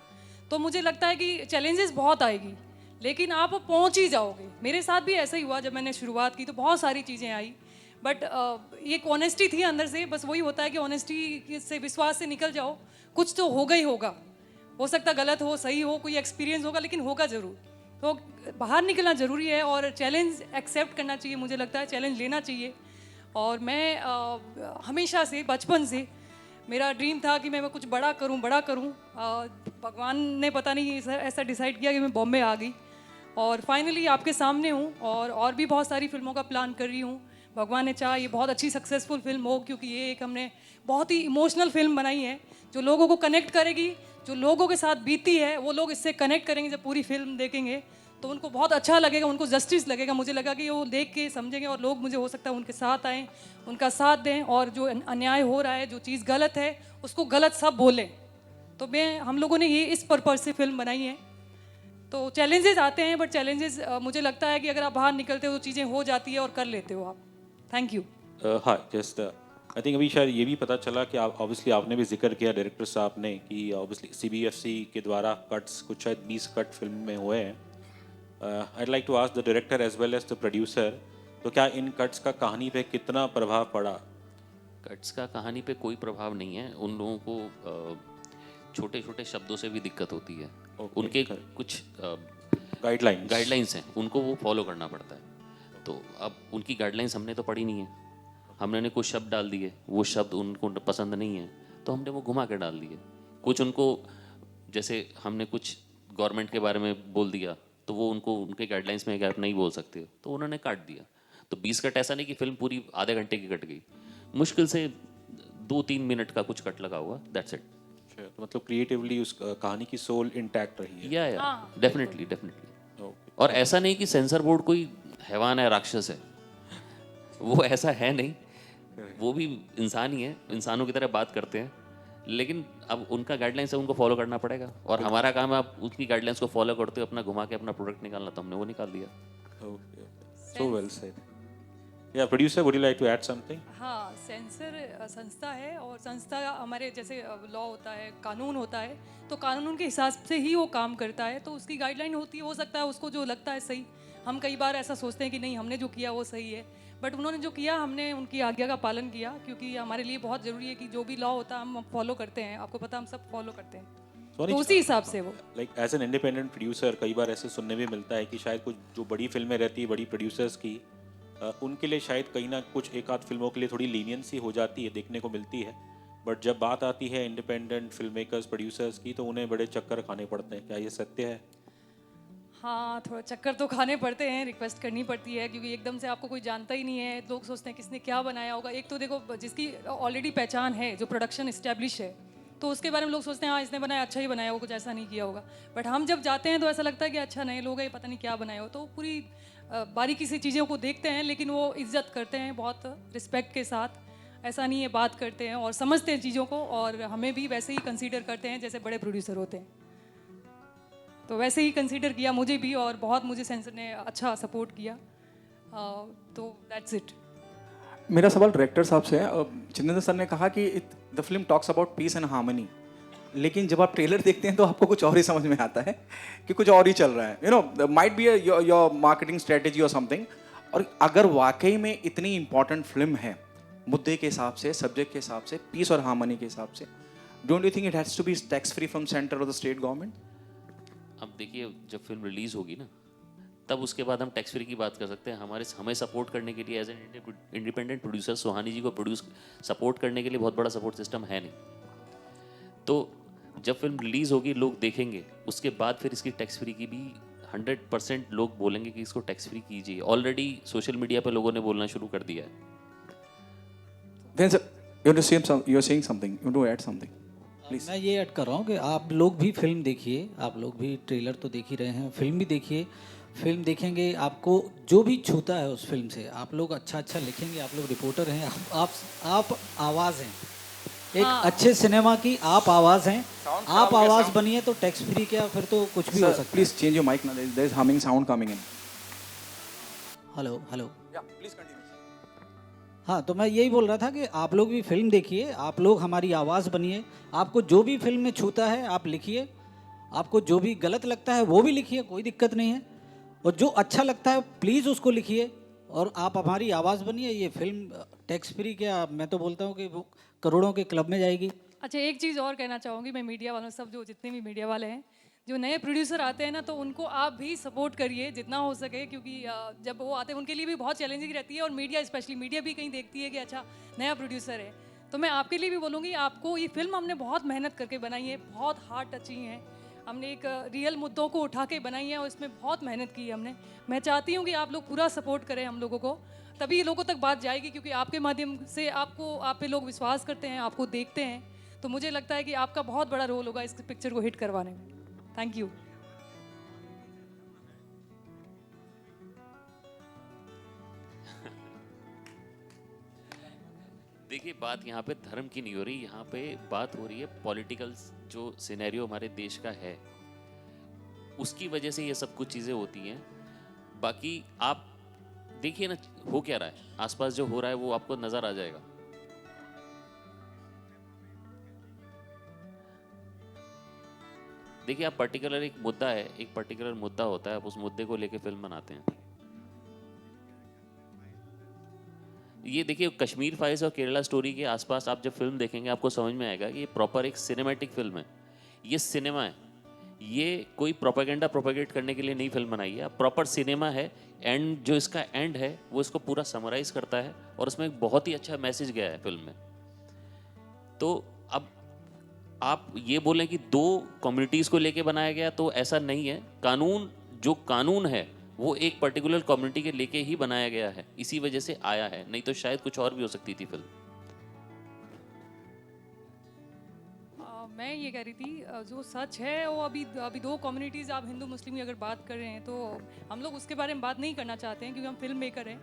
तो मुझे लगता है कि चैलेंजेस बहुत आएगी, लेकिन आप पहुंच ही जाओगे। मेरे साथ भी ऐसा ही हुआ, जब मैंने शुरुआत की तो बहुत सारी चीज़ें आई, बट एक ऑनेस्टी थी अंदर से। बस वही होता है कि ऑनेस्टी से, विश्वास से निकल जाओ, कुछ तो होगा ही होगा। हो सकता गलत हो, सही हो, कोई एक्सपीरियंस होगा, लेकिन होगा ज़रूर। तो बाहर निकलना ज़रूरी है और चैलेंज एक्सेप्ट करना चाहिए। मुझे लगता है चैलेंज लेना चाहिए। और मैं हमेशा से, बचपन से मेरा ड्रीम था कि मैं कुछ बड़ा करूं, बड़ा करूं। भगवान ने पता नहीं ऐसा डिसाइड किया कि मैं बॉम्बे आ गई और फाइनली आपके सामने हूं, और भी बहुत सारी फिल्मों का प्लान कर रही हूं। भगवान ने चाहा ये बहुत अच्छी सक्सेसफुल फिल्म हो, क्योंकि ये एक हमने बहुत ही इमोशनल फिल्म बनाई है जो लोगों को कनेक्ट करेगी, जो लोगों के साथ बीती है वो लोग इससे कनेक्ट करेंगे। जब पूरी फिल्म देखेंगे तो उनको बहुत अच्छा लगेगा, उनको जस्टिस लगेगा। मुझे लगा कि वो देख के समझेंगे और लोग मुझे हो सकता है उनके साथ आएँ, उनका साथ दें, और जो अन्याय हो रहा है, जो चीज़ गलत है उसको गलत सब बोलें। तो हम लोगों ने ये इस पर्पज़ से फिल्म बनाई है। तो चैलेंजेस आते हैं, बट चैलेंजेस मुझे लगता है कि अगर आप बाहर निकलते हो तो चीज़ें हो जाती है और कर लेते हो आप। Thank you. हाँ, जस्ट आई थिंक अभी शायद ये भी पता चला कि आप ऑब्वियसली आपने भी जिक्र किया डायरेक्टर साहब ने कि ऑब्वियसली CBFC के द्वारा कट्स कुछ शायद 20 कट फिल्म में हुए हैं। I'd like to ask the director as well as the producer, तो क्या इन कट्स का कहानी पे कितना प्रभाव पड़ा? कट्स का कहानी पे कोई प्रभाव नहीं है। उन लोगों को छोटे छोटे शब्दों से भी दिक्कत होती है। उनके कुछ गाइडलाइंस हैं, उनको वो फॉलो करना पड़ता है। तो अब उनकी गाइडलाइंस हमने तो पढ़ी नहीं है, हमने कुछ शब्द डाल दिए, वो शब्द उनको पसंद नहीं है तो हमने वो घुमा के डाल दिए। कुछ उनको, जैसे हमने कुछ गवर्नमेंट के बारे में बोल दिया तो वो उनको उनके गाइडलाइंस में आप नहीं बोल सकते, तो उन्होंने काट दिया। तो 20 कट ऐसा नहीं कि फिल्म पूरी आधे घंटे की कट गई, मुश्किल से 2-3 मिनट का कुछ कट लगा हुआ, दैट्स इट। तो मतलब क्रिएटिवली उस कहानी की सोल इंटैक्ट रही है। या डेफिनेटली। और ऐसा नहीं कि सेंसर बोर्ड कोई हैवान है, राक्षस है, वो ऐसा है नहीं। वो भी इंसान ही है, इंसानों की तरह बात करते हैं, लेकिन अब उनका गाइडलाइंस है, उनको फॉलो करना पड़ेगा। और हमारा काम है आप उनकी गाइडलाइंस को फॉलो करते हो, अपना घुमा के अपना प्रोडक्ट निकालना, तो हमने वो निकाल दिया। So well said. या producer, would you like to add something? हाँ, सेंसर संस्था है, और संस्था हमारे जैसे लॉ होता है, कानून होता है, तो कानून के हिसाब से ही वो काम करता है। तो उसकी गाइडलाइन होती है, हो सकता है उसको जो लगता है सही, हम कई बार ऐसा सोचते हैं कि नहीं हमने जो किया वो सही है, बट उन्होंने जो किया हमने उनकी आज्ञा का पालन किया, क्योंकि हमारे लिए बहुत ज़रूरी है कि जो भी लॉ होता है हम फॉलो करते हैं। आपको पता हम सब फॉलो करते हैं, तो उसी हिसाब से वो। Like as an independent producer कई बार ऐसे सुनने में मिलता है कि शायद कुछ जो बड़ी फिल्में रहती है बड़ी प्रोड्यूसर्स की, उनके लिए शायद कहीं ना कुछ एक आध फिल्मों के लिए थोड़ी लीनियंसी हो जाती है, देखने को मिलती है, बट जब बात आती है इंडिपेंडेंट फिल्म मेकर्स प्रोड्यूसर्स की तो उन्हें बड़े चक्कर खाने पड़ते हैं। क्या ये सत्य है? हाँ, थोड़ा चक्कर तो खाने पड़ते हैं, रिक्वेस्ट करनी पड़ती है, क्योंकि एकदम से आपको कोई जानता ही नहीं है। लोग सोचते हैं किसने क्या बनाया होगा। एक तो देखो, जिसकी ऑलरेडी पहचान है, जो प्रोडक्शन इस्टेब्लिश है, तो उसके बारे में लोग सोचते हैं हाँ इसने बनाया, अच्छा ही बनाया होगा, कुछ ऐसा नहीं किया होगा। बट हम जब जाते हैं तो ऐसा लगता है कि अच्छा नए लोग हैं, पता नहीं क्या बनाया हो। तो पूरी बारीकी से चीज़ों को देखते हैं, लेकिन वो इज्जत करते हैं बहुत रिस्पेक्ट के साथ। ऐसा नहीं है, बात करते हैं और समझते हैं चीज़ों को, और हमें भी वैसे ही कंसीडर करते हैं जैसे बड़े प्रोड्यूसर होते हैं। तो वैसे ही कंसीडर किया मुझे भी, और बहुत मुझे सेंसर ने अच्छा सपोर्ट किया। तो दैट्स इट। मेरा सवाल डायरेक्टर साहब से है। जितेंद्र सर ने कहा कि the film talks about piece and harmony, लेकिन जब आप ट्रेलर देखते हैं तो आपको कुछ और ही समझ में आता है कि कुछ और ही चल रहा है। You know, might be your marketing strategy और समथिंग। और अगर वाकई में इतनी इंपॉर्टेंट फिल्म है मुद्दे के हिसाब से, सब्जेक्ट के हिसाब से, पीस और हार्मनी के हिसाब से, don't you think it has to be tax free from centre और द स्टेट गवर्नमेंट? अब देखिए, जब फिल्म रिलीज होगी ना, तब उसके बाद हम टैक्स फ्री की बात कर सकते हैं। हमें सपोर्ट करने के लिए एज एन इंडिपेंडेंट प्रोड्यूसर सुहानी जी को सपोर्ट करने के लिए बहुत बड़ा सपोर्ट सिस्टम है नहीं। तो जब फिल्म रिलीज होगी, लोग देखेंगे, उसके बाद फिर इसकी टैक्स फ्री की भी 100% लोग बोलेंगे कि इसको टैक्स फ्री कीजिए। ऑलरेडी सोशल मीडिया पर लोगों ने बोलना शुरू कर दिया है। You're saying something. You want to add something? Please. मैं ये ऐड कर रहा हूँ कि आप लोग भी फिल्म देखिए, आप लोग भी ट्रेलर तो देख ही रहे हैं, फिल्म भी देखिए। फिल्म देखेंगे, आपको जो भी छूता है उस फिल्म से, आप लोग अच्छा अच्छा लिखेंगे। आप लोग रिपोर्टर हैं, आप आवाज़ हैं एक अच्छे सिनेमा की, आप आवाज़ हैं। आप आवाज़ बनिए तो टैक्स फ्री क्या, फिर तो कुछ भी हो सकता है। Please change your mic now. There is humming sound coming in. Hello hello. Yeah, please continue. हाँ, तो मैं यही बोल रहा था कि आप लोग भी फिल्म देखिए, आप लोग हमारी आवाज़ बनिए। आपको जो भी फिल्म में छूता है आप लिखिए, आपको जो भी गलत लगता है वो भी लिखिए, कोई दिक्कत नहीं है। और जो अच्छा लगता है प्लीज़ उसको लिखिए, और आप हमारी आवाज़ बनिए। ये फिल्म टैक्स फ्री क्या, मैं तो बोलता हूँ कि वो करोड़ों के क्लब में जाएगी। अच्छा, एक चीज़ और कहना चाहूँगी मैं मीडिया वालों, सब जो जितने भी मीडिया वाले हैं, जो नए प्रोड्यूसर आते हैं ना, तो उनको आप भी सपोर्ट करिए जितना हो सके, क्योंकि जब वो आते हैं उनके लिए भी बहुत चैलेंजिंग रहती है। और मीडिया, स्पेशली मीडिया भी कहीं देखती है कि अच्छा नया प्रोड्यूसर है, तो मैं आपके लिए भी बोलूँगी, आपको ये फिल्म हमने बहुत मेहनत करके बनाई है, बहुत हार्ट टचिंग है। हमने एक रियल मुद्दों को उठा के बनाई है और इसमें बहुत मेहनत की है हमने। मैं चाहती हूँ कि आप लोग पूरा सपोर्ट करें हम लोगों को। तभी लोगों तक बात जाएगी, क्योंकि आपके माध्यम से आप पे लोग विश्वास करते हैं, आपको देखते हैं। तो मुझे लगता है कि आपका बहुत बड़ा रोल होगा इस पिक्चर को हिट करवाने में। Thank you. देखिए, बात यहाँ पे धर्म की नहीं हो रही, यहाँ पे बात हो रही है पॉलिटिकल जो सिनेरियो हमारे देश का है, उसकी वजह से ये सब कुछ चीज़ें होती हैं। बाकी आप देखिए ना, हो क्या रहा है आसपास, जो हो रहा है वो आपको नजर आ जाएगा। देखिए, आप पर्टिकुलर एक मुद्दा है, एक पर्टिकुलर मुद्दा होता है, आप उस मुद्दे को लेके फिल्म बनाते हैं। ये देखिए, कश्मीर फाइल्स और केरला स्टोरी के आसपास आप जब फिल्म देखेंगे आपको समझ में आएगा कि ये प्रॉपर एक सिनेमैटिक फिल्म है, ये सिनेमा है, ये कोई प्रोपेगेंडा प्रोपेगेट करने के लिए नहीं फिल्म बनाई है, प्रॉपर सिनेमा है। एंड जो इसका एंड है वो इसको पूरा समराइज करता है और उसमें एक बहुत ही अच्छा मैसेज गया है फिल्म में। तो अब आप ये बोलें कि दो कम्युनिटीज़ को लेके बनाया गया, तो ऐसा नहीं है। कानून, जो कानून है वो एक पर्टिकुलर कम्युनिटी के लेके ही बनाया गया है, इसी वजह से आया है, नहीं तो शायद कुछ और भी हो सकती थी फिल्म। मैं ये कह रही थी, जो सच है वो अभी दो कम्युनिटीज़, आप हिंदू मुस्लिम की अगर बात कर रहे हैं तो हम लोग उसके बारे में बात नहीं करना चाहते हैं, क्योंकि हम फिल्म मेकर हैं।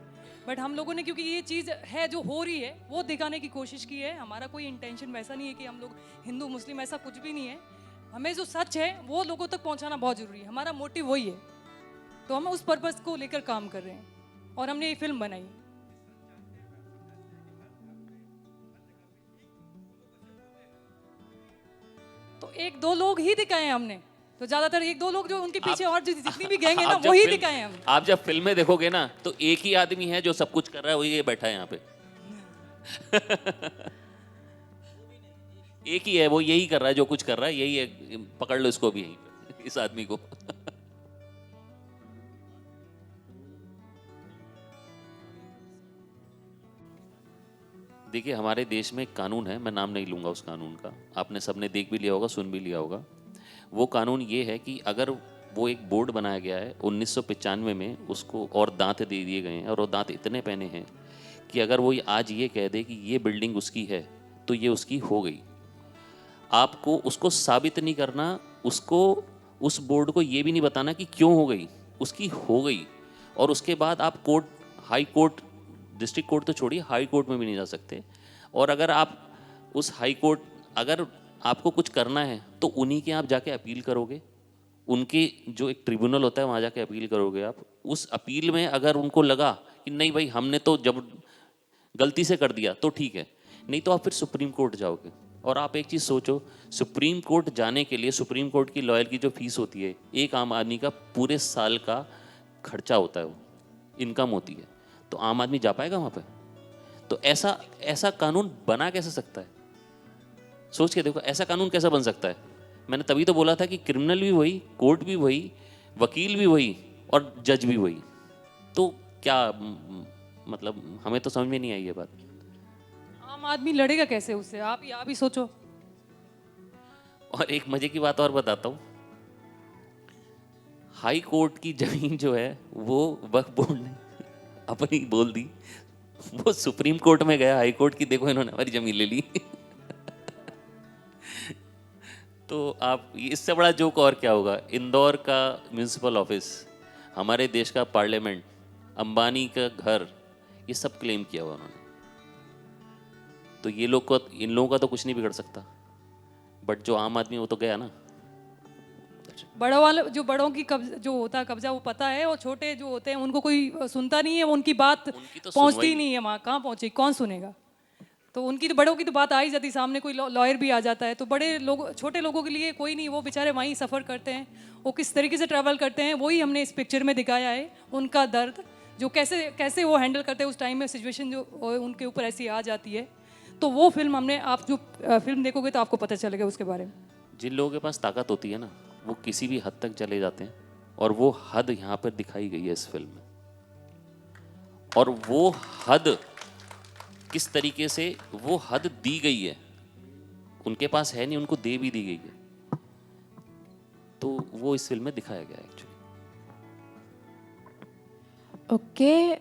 बट हम लोगों ने, क्योंकि ये चीज़ है जो हो रही है, वो दिखाने की कोशिश की है। हमारा कोई इंटेंशन वैसा नहीं है कि हम लोग हिंदू मुस्लिम, ऐसा कुछ भी नहीं है। हमें जो सच है वो लोगों तक पहुँचाना बहुत ज़रूरी है, हमारा मोटिव वही है। तो हम उस पर्पज़ को लेकर काम कर रहे हैं और हमने ये फिल्म बनाई। तो एक दो लोग ही दिखाए हैं हमने, तो ज्यादातर एक दो लोग, जो उनके पीछे और जितनी भी गैंग है ना, वही दिखाए हैं हमने। आप जब फिल्में देखोगे ना तो एक ही आदमी है जो सब कुछ कर रहा है, वही ये बैठा है यहाँ पे। एक ही है, वो यही कर रहा है, जो कुछ कर रहा है यही है, पकड़ लो इसको भी, यहीं पे इस आदमी को। देखिए, हमारे देश में एक कानून है, मैं नाम नहीं लूँगा उस कानून का, आपने सबने देख भी लिया होगा, सुन भी लिया होगा। वो कानून ये है कि अगर वो एक बोर्ड बनाया गया है 1995 में, उसको और दांत दे दिए गए हैं, और वो दांत इतने पहने हैं कि अगर वो आज ये कह दे कि ये बिल्डिंग उसकी है तो ये उसकी हो गई। आपको उसको साबित नहीं करना, उसको, उस बोर्ड को ये भी नहीं बताना कि क्यों हो गई, उसकी हो गई। और उसके बाद आप court, high court, district court तो छोड़िए, हाई कोर्ट में भी नहीं जा सकते। और अगर आप उस हाई कोर्ट, अगर आपको कुछ करना है तो उन्हीं के आप जाके अपील करोगे, उनके जो एक ट्रिब्यूनल होता है वहाँ जाके अपील करोगे आप। उस अपील में अगर उनको लगा कि नहीं भाई हमने तो जब गलती से कर दिया तो ठीक है, नहीं तो आप फिर सुप्रीम कोर्ट जाओगे। और आप एक चीज़ सोचो, सुप्रीम कोर्ट जाने के लिए सुप्रीम कोर्ट की लॉयर की जो फीस होती है, एक आम आदमी का पूरे साल का खर्चा होता है, वो इनकम होती है, तो आम आदमी जा पाएगा वहाँ पे? तो ऐसा कानून बना कैसे सकता है? सोच के देखो, ऐसा कानून कैसा बन सकता है? मैंने तभी तो बोला था कि क्रिमिनल भी वही, कोर्ट भी वही, वकील भी वही और जज भी वही। तो क्या मतलब, हमें तो समझ में नहीं आई ये बात। आम आदमी लड़ेगा कैसे उससे? आप ही सोचो। और एक मजे की बात और बताता हूँ, हाई कोर्ट की जमीन जो है वो वक्फ बोर्ड ने अपनी बोल दी, वो सुप्रीम कोर्ट में गया, हाई कोर्ट की, देखो इन्होंने हमारी जमीन ले ली। तो आप, इससे बड़ा जोक और क्या होगा? इंदौर का म्यूनिसिपल ऑफिस, हमारे देश का पार्लियामेंट, अंबानी का घर, ये सब क्लेम किया हुआ उन्होंने। तो ये लोग को, इन लोगों का तो कुछ नहीं बिगड़ सकता, बट जो आम आदमी वो तो गया ना। बड़ों वाले, जो बड़ों की जो होता है कब्जा, वो पता है, और छोटे जो होते हैं उनको कोई सुनता नहीं है, उनकी बात तो पहुंचती नहीं है वहाँ। कहाँ पहुंचे, कौन सुनेगा? तो उनकी तो, बड़ों की तो बात आ ही जाती, सामने कोई लॉयर भी आ जाता है। तो बड़े लोग, छोटे लोगों के लिए कोई नहीं, वो बेचारे वहीं सफ़र करते हैं, वो किस तरीके से ट्रैवल करते हैं, वही हमने इस पिक्चर में दिखाया है। उनका दर्द, जो कैसे वो हैंडल करते हैं उस टाइम में, सिचुएशन जो उनके ऊपर ऐसी आ जाती है। तो वो फिल्म हमने, आप जो फिल्म देखोगे तो आपको पता चलेगा उसके बारे में। जिन लोगों के पास ताकत होती है ना, वो किसी भी हद तक चले जाते हैं, और वो हद यहाँ पर दिखाई गई है इस फिल्म में। और वो हद किस तरीके से वो हद दी गई है, उनके पास है नहीं, उनको दे भी दी गई है, तो वो इस फिल्म में दिखाया गया है एक्चुअली। ओके,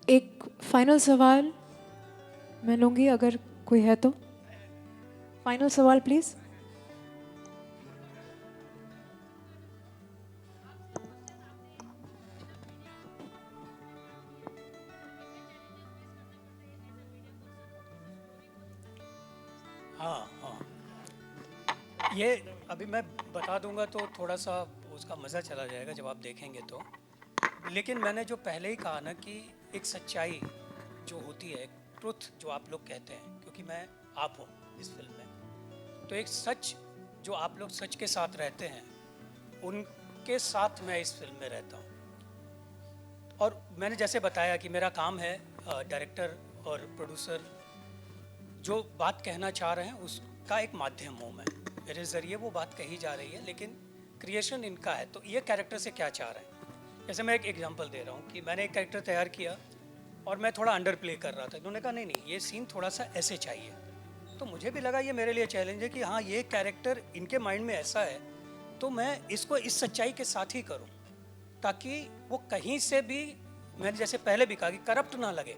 एक फाइनल सवाल मैं लूँगी अगर कोई है तो। फाइनल सवाल प्लीज़। हाँ हाँ, ये अभी मैं बता दूंगा तो थोड़ा सा उसका मज़ा चला जाएगा जब आप देखेंगे तो। लेकिन मैंने जो पहले ही कहा ना कि एक सच्चाई जो होती है, ट्रुथ जो आप लोग कहते हैं, क्योंकि मैं आप हूँ इस फिल्म में, तो एक सच जो आप लोग सच के साथ रहते हैं उनके साथ मैं इस फिल्म में रहता हूँ। और मैंने जैसे बताया कि मेरा काम है डायरेक्टर और प्रोड्यूसर जो बात कहना चाह रहे हैं उसका एक माध्यम हूँ मैं, मेरे ज़रिए वो बात कही जा रही है, लेकिन क्रिएशन इनका है। तो ये कैरेक्टर से क्या चाह रहे हैं, जैसे मैं एक एग्जांपल दे रहा हूँ कि मैंने एक कैरेक्टर तैयार किया और मैं थोड़ा अंडर प्ले कर रहा था, इन्होंने कहा नहीं नहीं ये सीन थोड़ा सा ऐसे चाहिए, तो मुझे भी लगा ये मेरे लिए चैलेंज है कि हाँ ये कैरेक्टर इनके माइंड में ऐसा है, तो मैं इसको इस सच्चाई के साथ ही करूँ ताकि वो कहीं से भी, मैंने जैसे पहले भी कहा कि करप्ट ना लगे।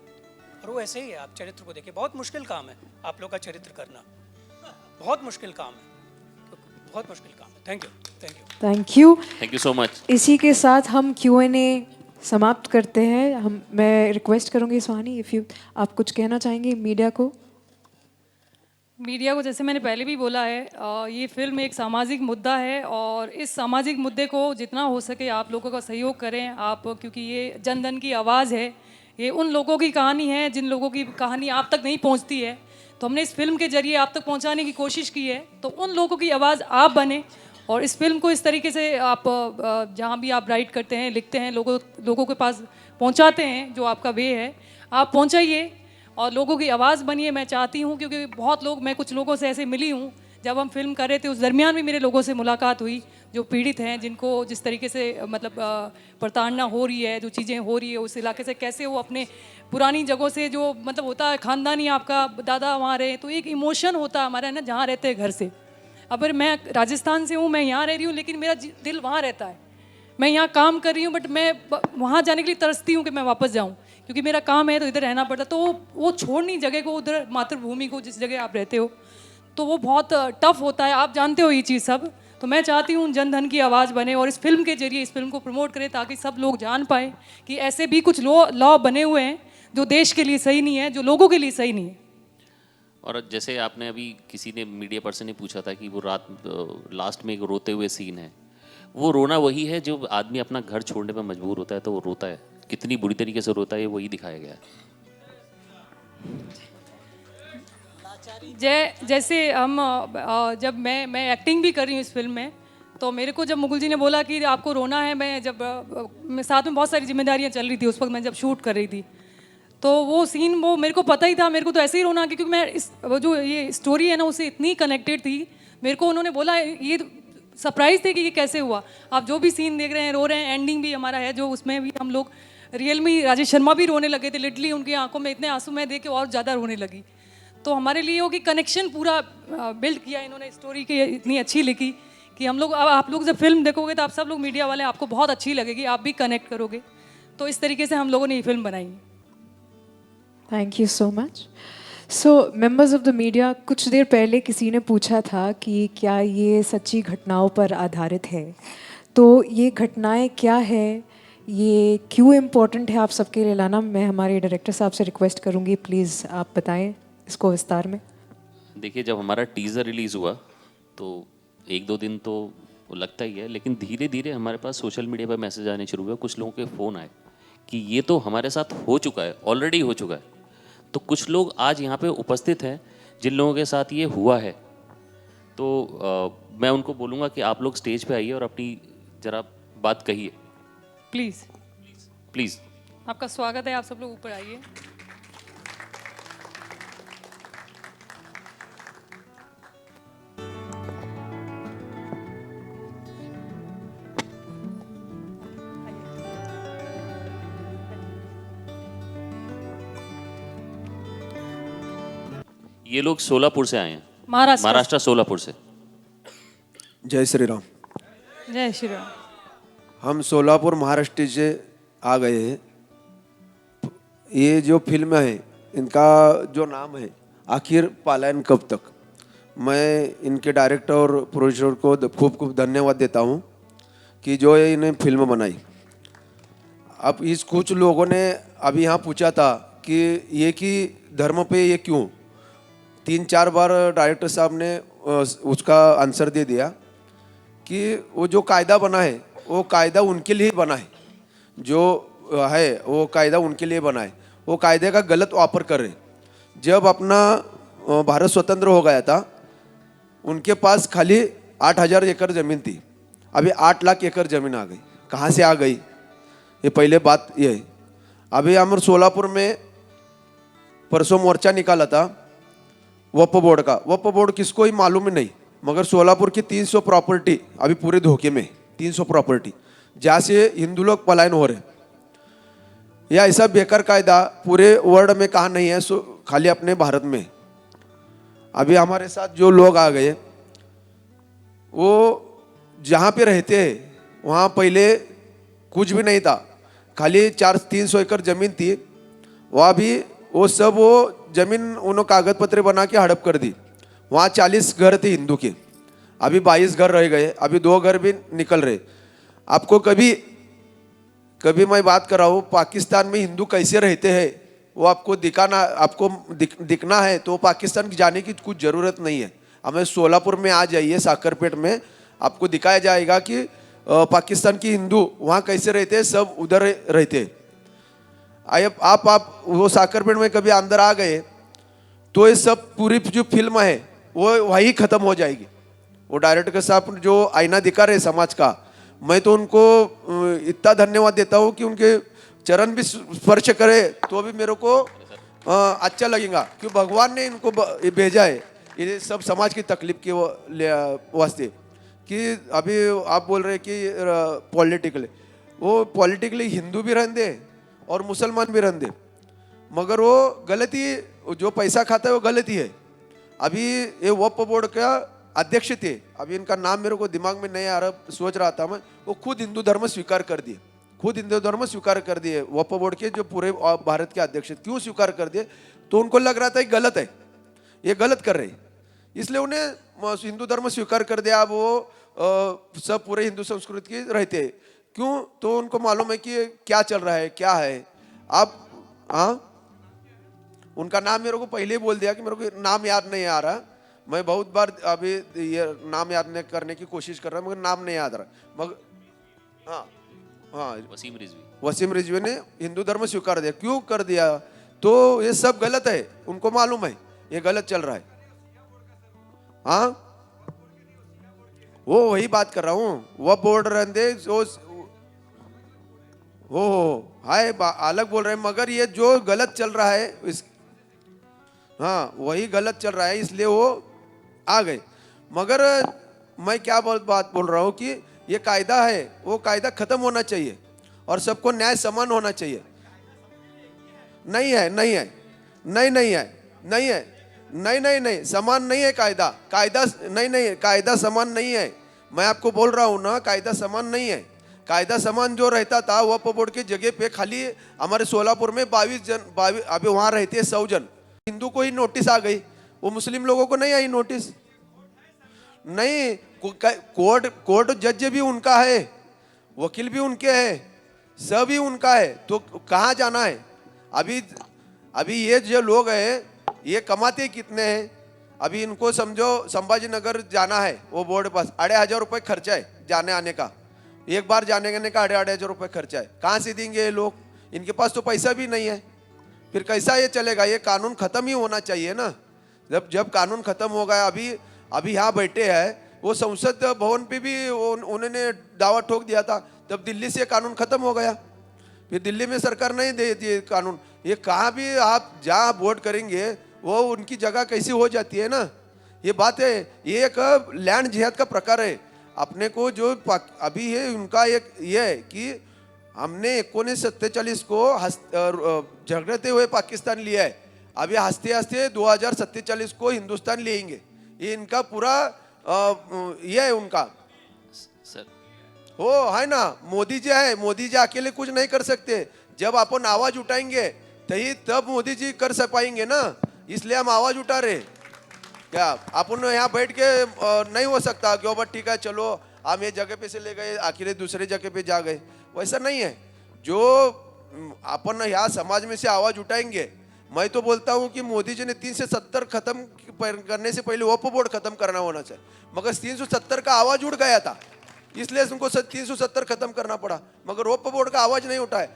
और वो ऐसे ही है, आप चरित्र को देखिए, बहुत मुश्किल काम है आप लोग का चरित्र करना, बहुत मुश्किल काम है, बहुत मुश्किल काम है। Thank you, thank you, thank you, thank you so much. इसी के साथ हम Q&A समाप्त करते हैं। मैं रिक्वेस्ट करूंगी सुहानी, इफ़ यू आप कुछ कहना चाहेंगे मीडिया को। मीडिया को जैसे मैंने पहले भी बोला है, ये फिल्म एक सामाजिक मुद्दा है और इस सामाजिक मुद्दे को जितना हो सके आप लोगों का सहयोग करें आप, क्योंकि ये जन धन की आवाज़ है, ये उन लोगों की कहानी है जिन लोगों की कहानी आप तक नहीं पहुंचती है, तो हमने इस फिल्म के जरिए आप तक पहुंचाने की कोशिश की है। तो उन लोगों की आवाज़ आप बने और इस फिल्म को इस तरीके से आप जहाँ भी आप राइट करते हैं, लिखते हैं, लोगों के पास पहुंचाते हैं, जो आपका वे है आप पहुंचाइए और लोगों की आवाज़ बनिए। मैं चाहती हूँ, क्योंकि बहुत लोग, मैं कुछ लोगों से ऐसे मिली हूँ जब हम फिल्म कर रहे थे, उस दरमियान भी मेरे लोगों से मुलाकात हुई जो पीड़ित हैं, जिनको जिस तरीके से मतलब प्रताड़ना हो रही है, जो चीज़ें हो रही है उस इलाके से, कैसे वो अपने पुरानी जगहों से जो मतलब होता है ख़ानदानी, आपका दादा वहाँ रहे, तो एक इमोशन होता है हमारा ना, जहाँ रहते हैं घर से। अगर मैं राजस्थान से हूँ, मैं यहाँ रह रही हूँ, लेकिन मेरा दिल वहाँ रहता है, मैं यहाँ काम कर रही हूँ, बट मैं वहाँ जाने के लिए तरसती हूँ कि मैं वापस जाऊँ, क्योंकि मेरा काम है तो इधर रहना पड़ता। तो वो छोड़नी जगह को, उधर मातृभूमि को, जिस जगह आप रहते हो, तो वो बहुत टफ होता है, आप जानते हो ये चीज़ सब। तो मैं चाहती हूँ जन धन की आवाज़ बने और इस फिल्म के जरिए इस फिल्म को प्रमोट करें, ताकि सब लोग जान पाए कि ऐसे भी कुछ लॉ बने हुए हैं जो देश के लिए सही नहीं है, जो लोगों के लिए सही नहीं है। और जैसे आपने अभी किसी ने, मीडिया पर्सन ने पूछा था कि वो रात लास्ट में एक रोते हुए सीन है, वो रोना वही है जो आदमी अपना घर छोड़ने पर मजबूर होता है तो वो रोता है, कितनी बुरी तरीके से रोता है वही दिखाया गया है। जैसे हम जब मैं एक्टिंग भी कर रही हूँ इस फिल्म में, तो मेरे को जब मुकुल जी ने बोला कि आपको रोना है, मैं जब मैं साथ में बहुत सारी जिम्मेदारियाँ चल रही थी उस वक्त, मैं जब शूट कर रही थी, तो वो सीन वो मेरे को पता ही था, मेरे को तो ऐसे ही रोना, क्योंकि मैं इस वो जो ये स्टोरी है ना उससे इतनी कनेक्टेड थी। मेरे को उन्होंने बोला, ये सरप्राइज थे कि ये कैसे हुआ, आप जो भी सीन देख रहे हैं रो रहे हैं, एंडिंग भी हमारा है जो उसमें भी हम लोग रियल में, राजेश शर्मा भी रोने लगे थे, लिटरली उनकी आंखों में इतने आंसू मैं देख के और ज़्यादा रोने लगी। तो हमारे लिए वो कि कनेक्शन पूरा बिल्ड किया इन्होंने, स्टोरी की इतनी अच्छी लिखी कि हम लोग, अब आप लोग जब फिल्म देखोगे तो आप सब लोग मीडिया वाले, आपको बहुत अच्छी लगेगी, आप भी कनेक्ट करोगे। तो इस तरीके से हम लोगों ने ये फिल्म बनाई। Thank you so much. So members of the media, कुछ देर पहले किसी ने पूछा था कि क्या ये सच्ची घटनाओं पर आधारित है, तो ये घटनाएं क्या है, ये क्यों इम्पोर्टेंट है आप सबके लिए लाना, मैं हमारे डायरेक्टर साहब से रिक्वेस्ट करूँगी, प्लीज़ आप बताएं इसको विस्तार में। देखिए, जब हमारा टीज़र रिलीज़ हुआ तो 1-2 दिन तो लगता ही है, लेकिन धीरे धीरे हमारे पास सोशल मीडिया पर मैसेज आने शुरू हुए, कुछ लोगों के फ़ोन आए कि ये तो हमारे साथ हो चुका है, ऑलरेडी हो चुका है। तो कुछ लोग आज यहाँ पे उपस्थित हैं जिन लोगों के साथ ये हुआ है, तो मैं उनको बोलूँगा कि आप लोग स्टेज पे आइए और अपनी ज़रा बात कहिए, प्लीज़ प्लीज़। आपका स्वागत है, आप सब लोग ऊपर आइए। ये लोग सोलापुर से आए हैं, महाराष्ट्र सोलापुर से। जय श्री राम। जय श्री राम। हम सोलापुर महाराष्ट्र से आ गए हैं। ये जो फिल्म है इनका जो नाम है आखिर पलायन कब तक, मैं इनके डायरेक्टर और प्रोड्यूसर को खूब खूब धन्यवाद देता हूँ कि जो ये इन्हें फिल्म बनाई। अब इस कुछ लोगों ने अभी यहाँ पूछा था कि ये कि धर्म पे ये क्यों, 3-4 बार डायरेक्टर साहब ने उसका आंसर दे दिया कि वो जो कायदा बना है वो कायदा उनके लिए बना है, जो है वो कायदा उनके लिए बना है, वो कायदे का गलत वापर कर रहे। जब अपना भारत स्वतंत्र हो गया था उनके पास खाली 8,000 एकड़ ज़मीन थी, अभी 8 लाख एकड़ ज़मीन आ गई। कहाँ से आ गई, ये पहले बात ये है। अभी हम सोलापुर में परसों मोर्चा निकाला था वक्फ बोर्ड का, वक्फ बोर्ड किसको ही मालूम ही नहीं, मगर सोलापुर की 300 प्रॉपर्टी अभी पूरे धोखे में, 300 प्रॉपर्टी जहाँ से हिंदू लोग पलायन हो रहे। यह ऐसा बेकार कायदा पूरे वर्ल्ड में कहाँ नहीं है, खाली अपने भारत में। अभी हमारे साथ जो लोग आ गए वो जहाँ पे रहते हैं वहाँ पहले कुछ भी नहीं था, खाली 400-300 एकड़ ज़मीन थी, वहाँ भी वो सब वो ज़मीन उन्होंने कागज पत्र बना के हड़प कर दी। वहाँ 40 घर थे हिंदू के, अभी 22 घर रह गए, अभी 2 घर भी निकल रहे। आपको कभी मैं बात कर रहा हूँ पाकिस्तान में हिंदू कैसे रहते हैं वो आपको दिखना है तो पाकिस्तान जाने की कुछ ज़रूरत नहीं है। हमें सोलापुर में आ जाइए, साकरपेट में आपको दिखाया जाएगा कि पाकिस्तान की हिंदू वहाँ कैसे रहते हैं, सब उधर रहते हैं। आप वो साकरपेट में कभी अंदर आ गए तो ये सब पूरी जो फिल्म है वो वही ख़त्म हो जाएगी। वो डायरेक्टर साहब जो आईना दिखा रहे समाज का, मैं तो उनको इतना धन्यवाद देता हूँ कि उनके चरण भी स्पर्श करे तो भी मेरे को अच्छा लगेगा, क्यों भगवान ने इनको भेजा है ये सब समाज की तकलीफ के वास्ते। कि अभी आप बोल रहे कि पॉलिटिकली हिंदू भी रहने दे और मुसलमान भी रहने दे, मगर वो गलती, जो पैसा खाता है वो गलती है। अभी ये वक्फ बोर्ड का अध्यक्ष थे, अभी इनका नाम मेरे को दिमाग में नहीं आ रहा, सोच रहा था मैं, वो खुद हिंदू धर्म स्वीकार कर दिए, वक्फ बोर्ड के जो पूरे भारत के अध्यक्ष। क्यों स्वीकार कर दिए, तो उनको लग रहा था कि गलत है, ये गलत कर रहे, इसलिए उन्हें हिंदू धर्म स्वीकार कर दिया। अब वो सब पूरे हिंदू संस्कृति के रहते हैं, क्यों, तो उनको मालूम है कि क्या चल रहा है, क्या है। अब उनका नाम मेरे को पहले ही बोल दिया कि मेरे को नाम याद नहीं आ रहा, मैं बहुत बार अभी ये नाम याद नहीं करने की कोशिश कर रहा हूँ, मगर नाम नहीं याद रहा। मगर हाँ वसीम रिजवी ने हिंदू धर्म स्वीकार दिया। क्यों कर दिया, तो ये सब गलत है, उनको मालूम है ये गलत चल रहा है। हाँ वो वही बात कर रहा हूँ, वह बोर्ड रहते हो हाय अलग बोल रहे हैं, मगर ये जो गलत चल रहा है हाँ वही गलत चल रहा है, इसलिए वो आ गए। मगर मैं क्या बात बोल रहा हूँ कि ये कायदा है, वो कायदा खत्म होना चाहिए और सबको न्याय समान होना चाहिए। नहीं है, नहीं है, नहीं नहीं है, नहीं है, नहीं नहीं नहीं, समान नहीं है कायदा, नहीं कायदा समान नहीं है। मैं आपको बोल रहा हूँ ना, कायदा समान नहीं है। कायदा समान जो रहता था वक्फ बोर्ड की जगह पे खाली हमारे सोलापुर में 22 जन, अभी वहाँ रहते हैं 100 जन। हिंदू को ही नोटिस आ गई, वो मुस्लिम लोगों को नहीं आई नोटिस। नहीं, कोर्ट जज भी उनका है, वकील भी उनके है, सब ही उनका है, तो कहाँ जाना है। अभी ये जो लोग हैं ये कमाते कितने हैं। अभी इनको समझो संभाजी नगर जाना है, वो बोर्ड पास 2,500 रुपये खर्चा है जाने आने का, एक बार जाने आने का 2,500 रुपये खर्चा है। कहाँ से देंगे ये लोग, इनके पास तो पैसा भी नहीं है, फिर कैसा ये चलेगा। ये कानून खत्म ही होना चाहिए ना। जब कानून खत्म हो गया, अभी यहाँ बैठे हैं, वो संसद भवन पे भी उन्होंने दावा ठोक दिया था, तब दिल्ली से कानून खत्म हो गया, फिर दिल्ली में सरकार नहीं देती है कानून। ये कहाँ भी आप जहाँ वोट करेंगे वो उनकी जगह कैसी हो जाती है ना, ये बात है। ये एक लैंड जिहाद का प्रकार है। अपने को जो अभी है उनका एक ये है कि हमने 1947 को झगड़ते हुए पाकिस्तान लिया है, अभी हंसते हंसते 2047 को हिंदुस्तान लेंगे। ये इनका पूरा ये है उनका सर। हो है ना। मोदी जी है, मोदी जी अकेले कुछ नहीं कर सकते। जब अपन आवाज उठाएंगे तही तब मोदी जी कर पाएंगे ना, इसलिए हम आवाज उठा रहे। क्या अपन यहाँ बैठ के नहीं हो सकता कि बस ठीक है चलो हम ये जगह पे से ले गए आखिर दूसरे जगह पे जा गए, वैसा नहीं है। जो अपन यहाँ समाज में से आवाज उठाएंगे, मैं तो बोलता हूँ कि मोदी जी ने 370 खत्म करने से पहले वक्फ बोर्ड खत्म करना होना चाहिए, मगर 370 का आवाज उठ गया था, इसलिए उनको 370 खत्म करना पड़ा, मगर वक्फ बोर्ड का आवाज नहीं उठाए।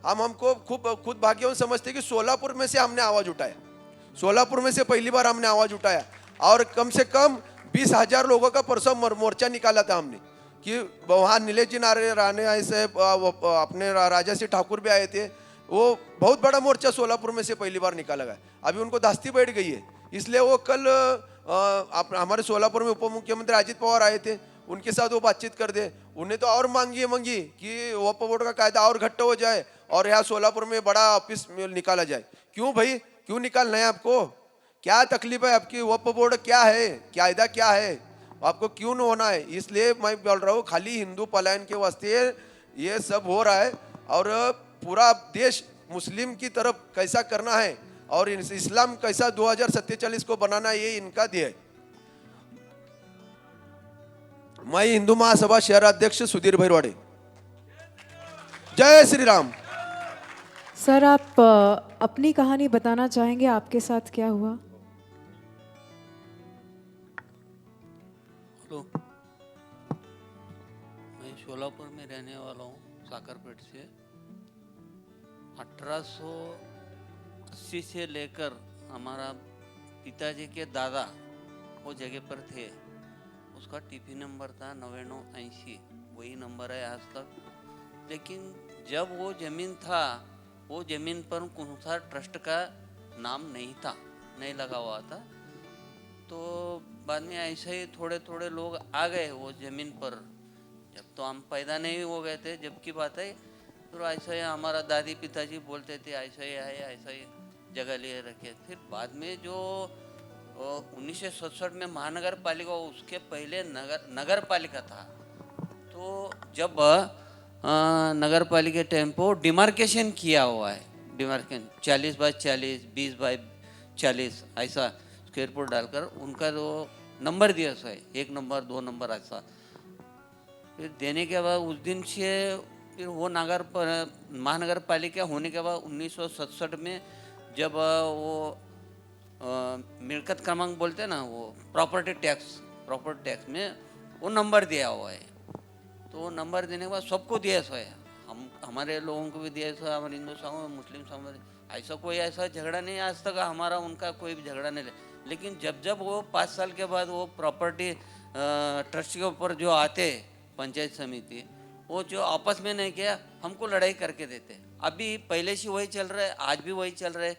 हमको खुद भाग्यवान समझते कि सोलापुर में से हमने आवाज उठाया, सोलापुर में से पहली बार हमने आवाज उठाया, और कम से कम 20,000 लोगों का परसों मोर्चा निकाला था हमने, कि वहाँ नीलेश जी राणे ऐसे अपने राजा सिंह ठाकुर भी आए थे, वो बहुत बड़ा मोर्चा सोलापुर में से पहली बार निकाला गया। अभी उनको दास्ती बैठ गई है, इसलिए वो कल हमारे सोलापुर में उप मुख्यमंत्री अजित पवार आए थे, उनके साथ वो बातचीत कर दे। उन्हें तो और मांगी कि वक्फ बोर्ड का कायदा और घट्ट हो जाए और यहाँ सोलापुर में बड़ा ऑफिस निकाला जाए। क्यों भाई, क्यों निकालना है आपको? क्या तकलीफ है आपकी? वक्फ बोर्ड क्या है, कायदा क्या है, आपको क्यों न होना है? इसलिए मैं बोल रहा हूँ खाली हिंदू पलायन के वास्ते ये सब हो रहा है, और पूरा देश मुस्लिम की तरफ कैसा करना है और इस्लाम कैसा 2047 को बनाना, ये इनका ध्येय है। मैं हिंदू महासभा शहर अध्यक्ष सुधीर भैरवाड़े। जय श्री राम। सर, आप अपनी कहानी बताना चाहेंगे, आपके साथ क्या हुआ? हेलो, मैं शोलापुर में रहने वाला हूँ, साकरपेट से। 1880 से लेकर हमारा पिताजी के दादा वो जगह पर थे, उसका टीपी नंबर था 9980, वही नंबर है आज तक। लेकिन जब वो ज़मीन था, वो ज़मीन पर कौन सा ट्रस्ट का नाम नहीं था, नहीं लगा हुआ था। तो बाद में ऐसे ही थोड़े थोड़े लोग आ गए वो ज़मीन पर, जब तो हम पैदा नहीं हो गए थे जब की बात है। तो ऐसा ही हमारा दादी पिताजी बोलते थे ऐसा ही है, ऐसा ही जगह लिए रखे। फिर बाद में जो 1967 में महानगर पालिका, उसके पहले नगर पालिका था। तो जब नगर पालिका टाइम पर डिमार्केशन किया हुआ है, डिमार्केशन 40 बाय 40, 20 बाय 40 ऐसा स्क्वायर फुट डालकर उनका जो नंबर दिया है, 1 नंबर 2 नंबर ऐसा। फिर देने के बाद उस दिन से फिर वो महानगर पालिका होने के बाद 1967 में जब वो मिल्कत क्रमांक बोलते हैं ना, वो प्रॉपर्टी टैक्स में वो नंबर दिया हुआ है। तो वो नंबर देने के बाद सबको दिया है, हमारे लोगों को भी दिया है, हमारे हिंदू समाज, मुस्लिम समाज, ऐसा कोई ऐसा झगड़ा नहीं आज तक हमारा उनका कोई भी झगड़ा नहीं। लेकिन जब वो 5 साल के बाद वो प्रॉपर्टी ट्रस्ट के ऊपर जो आते पंचायत समिति, वो जो आपस में नहीं किया, हमको लड़ाई करके देते। अभी पहले से वही चल रहा है, आज भी वही चल रहा है।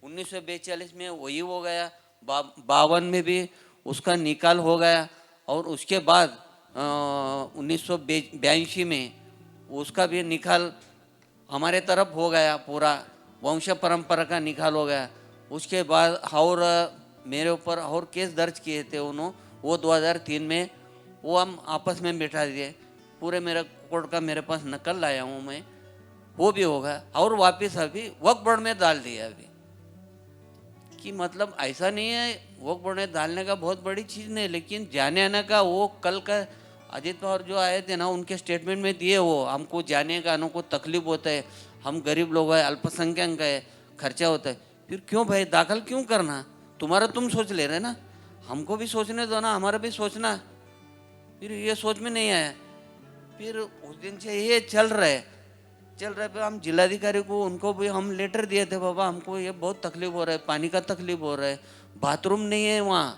1942 में वही हो गया, 52 में भी उसका निकाल हो गया, और उसके बाद 1982 में उसका भी निकाल हमारे तरफ हो गया, पूरा वंश परंपरा का निकाल हो गया। उसके बाद और मेरे ऊपर और केस दर्ज किए थे उन्होंने, वो 2003 में वो हम आपस में बिठा दिए। पूरे मेरा कोर्ट का मेरे पास नकल लाया हूँ मैं, वो भी होगा। और वापस अभी वक्फ बोर्ड में डाल दिया अभी, कि मतलब ऐसा नहीं है वक्फ बोर्ड में डालने का बहुत बड़ी चीज़ नहीं, लेकिन जाने आने का वो कल का अजित पवार जो आए थे ना, उनके स्टेटमेंट में दिए, वो हमको जाने का आने को तकलीफ होता है, हम गरीब लोग हैं, अल्पसंख्यक है, खर्चा होता है। फिर क्यों भाई दाखिल क्यों करना? तुम्हारा तुम सोच ले रहे ना, हमको भी सोचने दो ना, हमारा भी सोचना। फिर ये सोच में नहीं आया। फिर उस दिन से ये चल रहा है। फिर हम जिलाधिकारी को उनको भी हम लेटर दिए थे, बाबा हमको ये बहुत तकलीफ हो रहा है, पानी का तकलीफ हो रहा है, बाथरूम नहीं है वहाँ,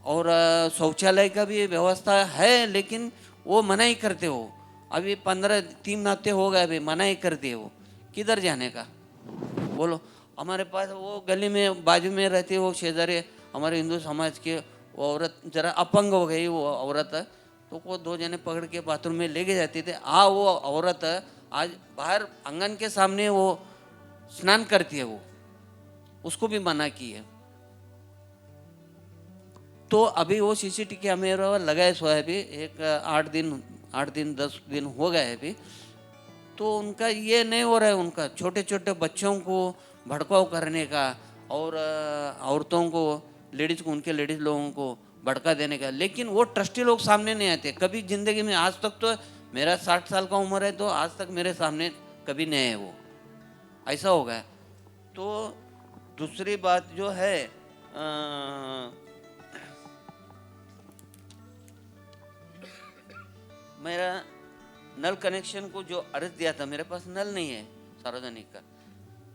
और शौचालय का भी व्यवस्था है, लेकिन वो मना ही करते हो। अभी 3 हफ्ते हो गए, अभी मना ही करते हो। किधर जाने का बोलो? हमारे पास वो गली में बाजू में रहती वो शेजारी हमारे हिंदू समाज के औरत, जरा अपंग हो गई वो औरत, तो वो 2 जने पकड़ के बाथरूम में लेके जाते थे। वो औरत आज बाहर आंगन के सामने वो स्नान करती है, वो उसको भी मना की है। तो अभी वो CCTV कैमरा लगाए सो है, अभी 8 दिन 10 दिन हो गए अभी। तो उनका ये नहीं हो रहा है, उनका छोटे छोटे बच्चों को भड़काव करने का और औरतों को, लेडीज़ को, उनके लेडीज़ लोगों को भड़का देने का। लेकिन वो ट्रस्टी लोग सामने नहीं आते कभी ज़िंदगी में। आज तक तो मेरा 60 साल का उम्र है, तो आज तक मेरे सामने कभी नहीं है वो, ऐसा हो गया। तो दूसरी बात जो है मेरा नल कनेक्शन को जो अर्ज दिया था, मेरे पास नल नहीं है सार्वजनिक का,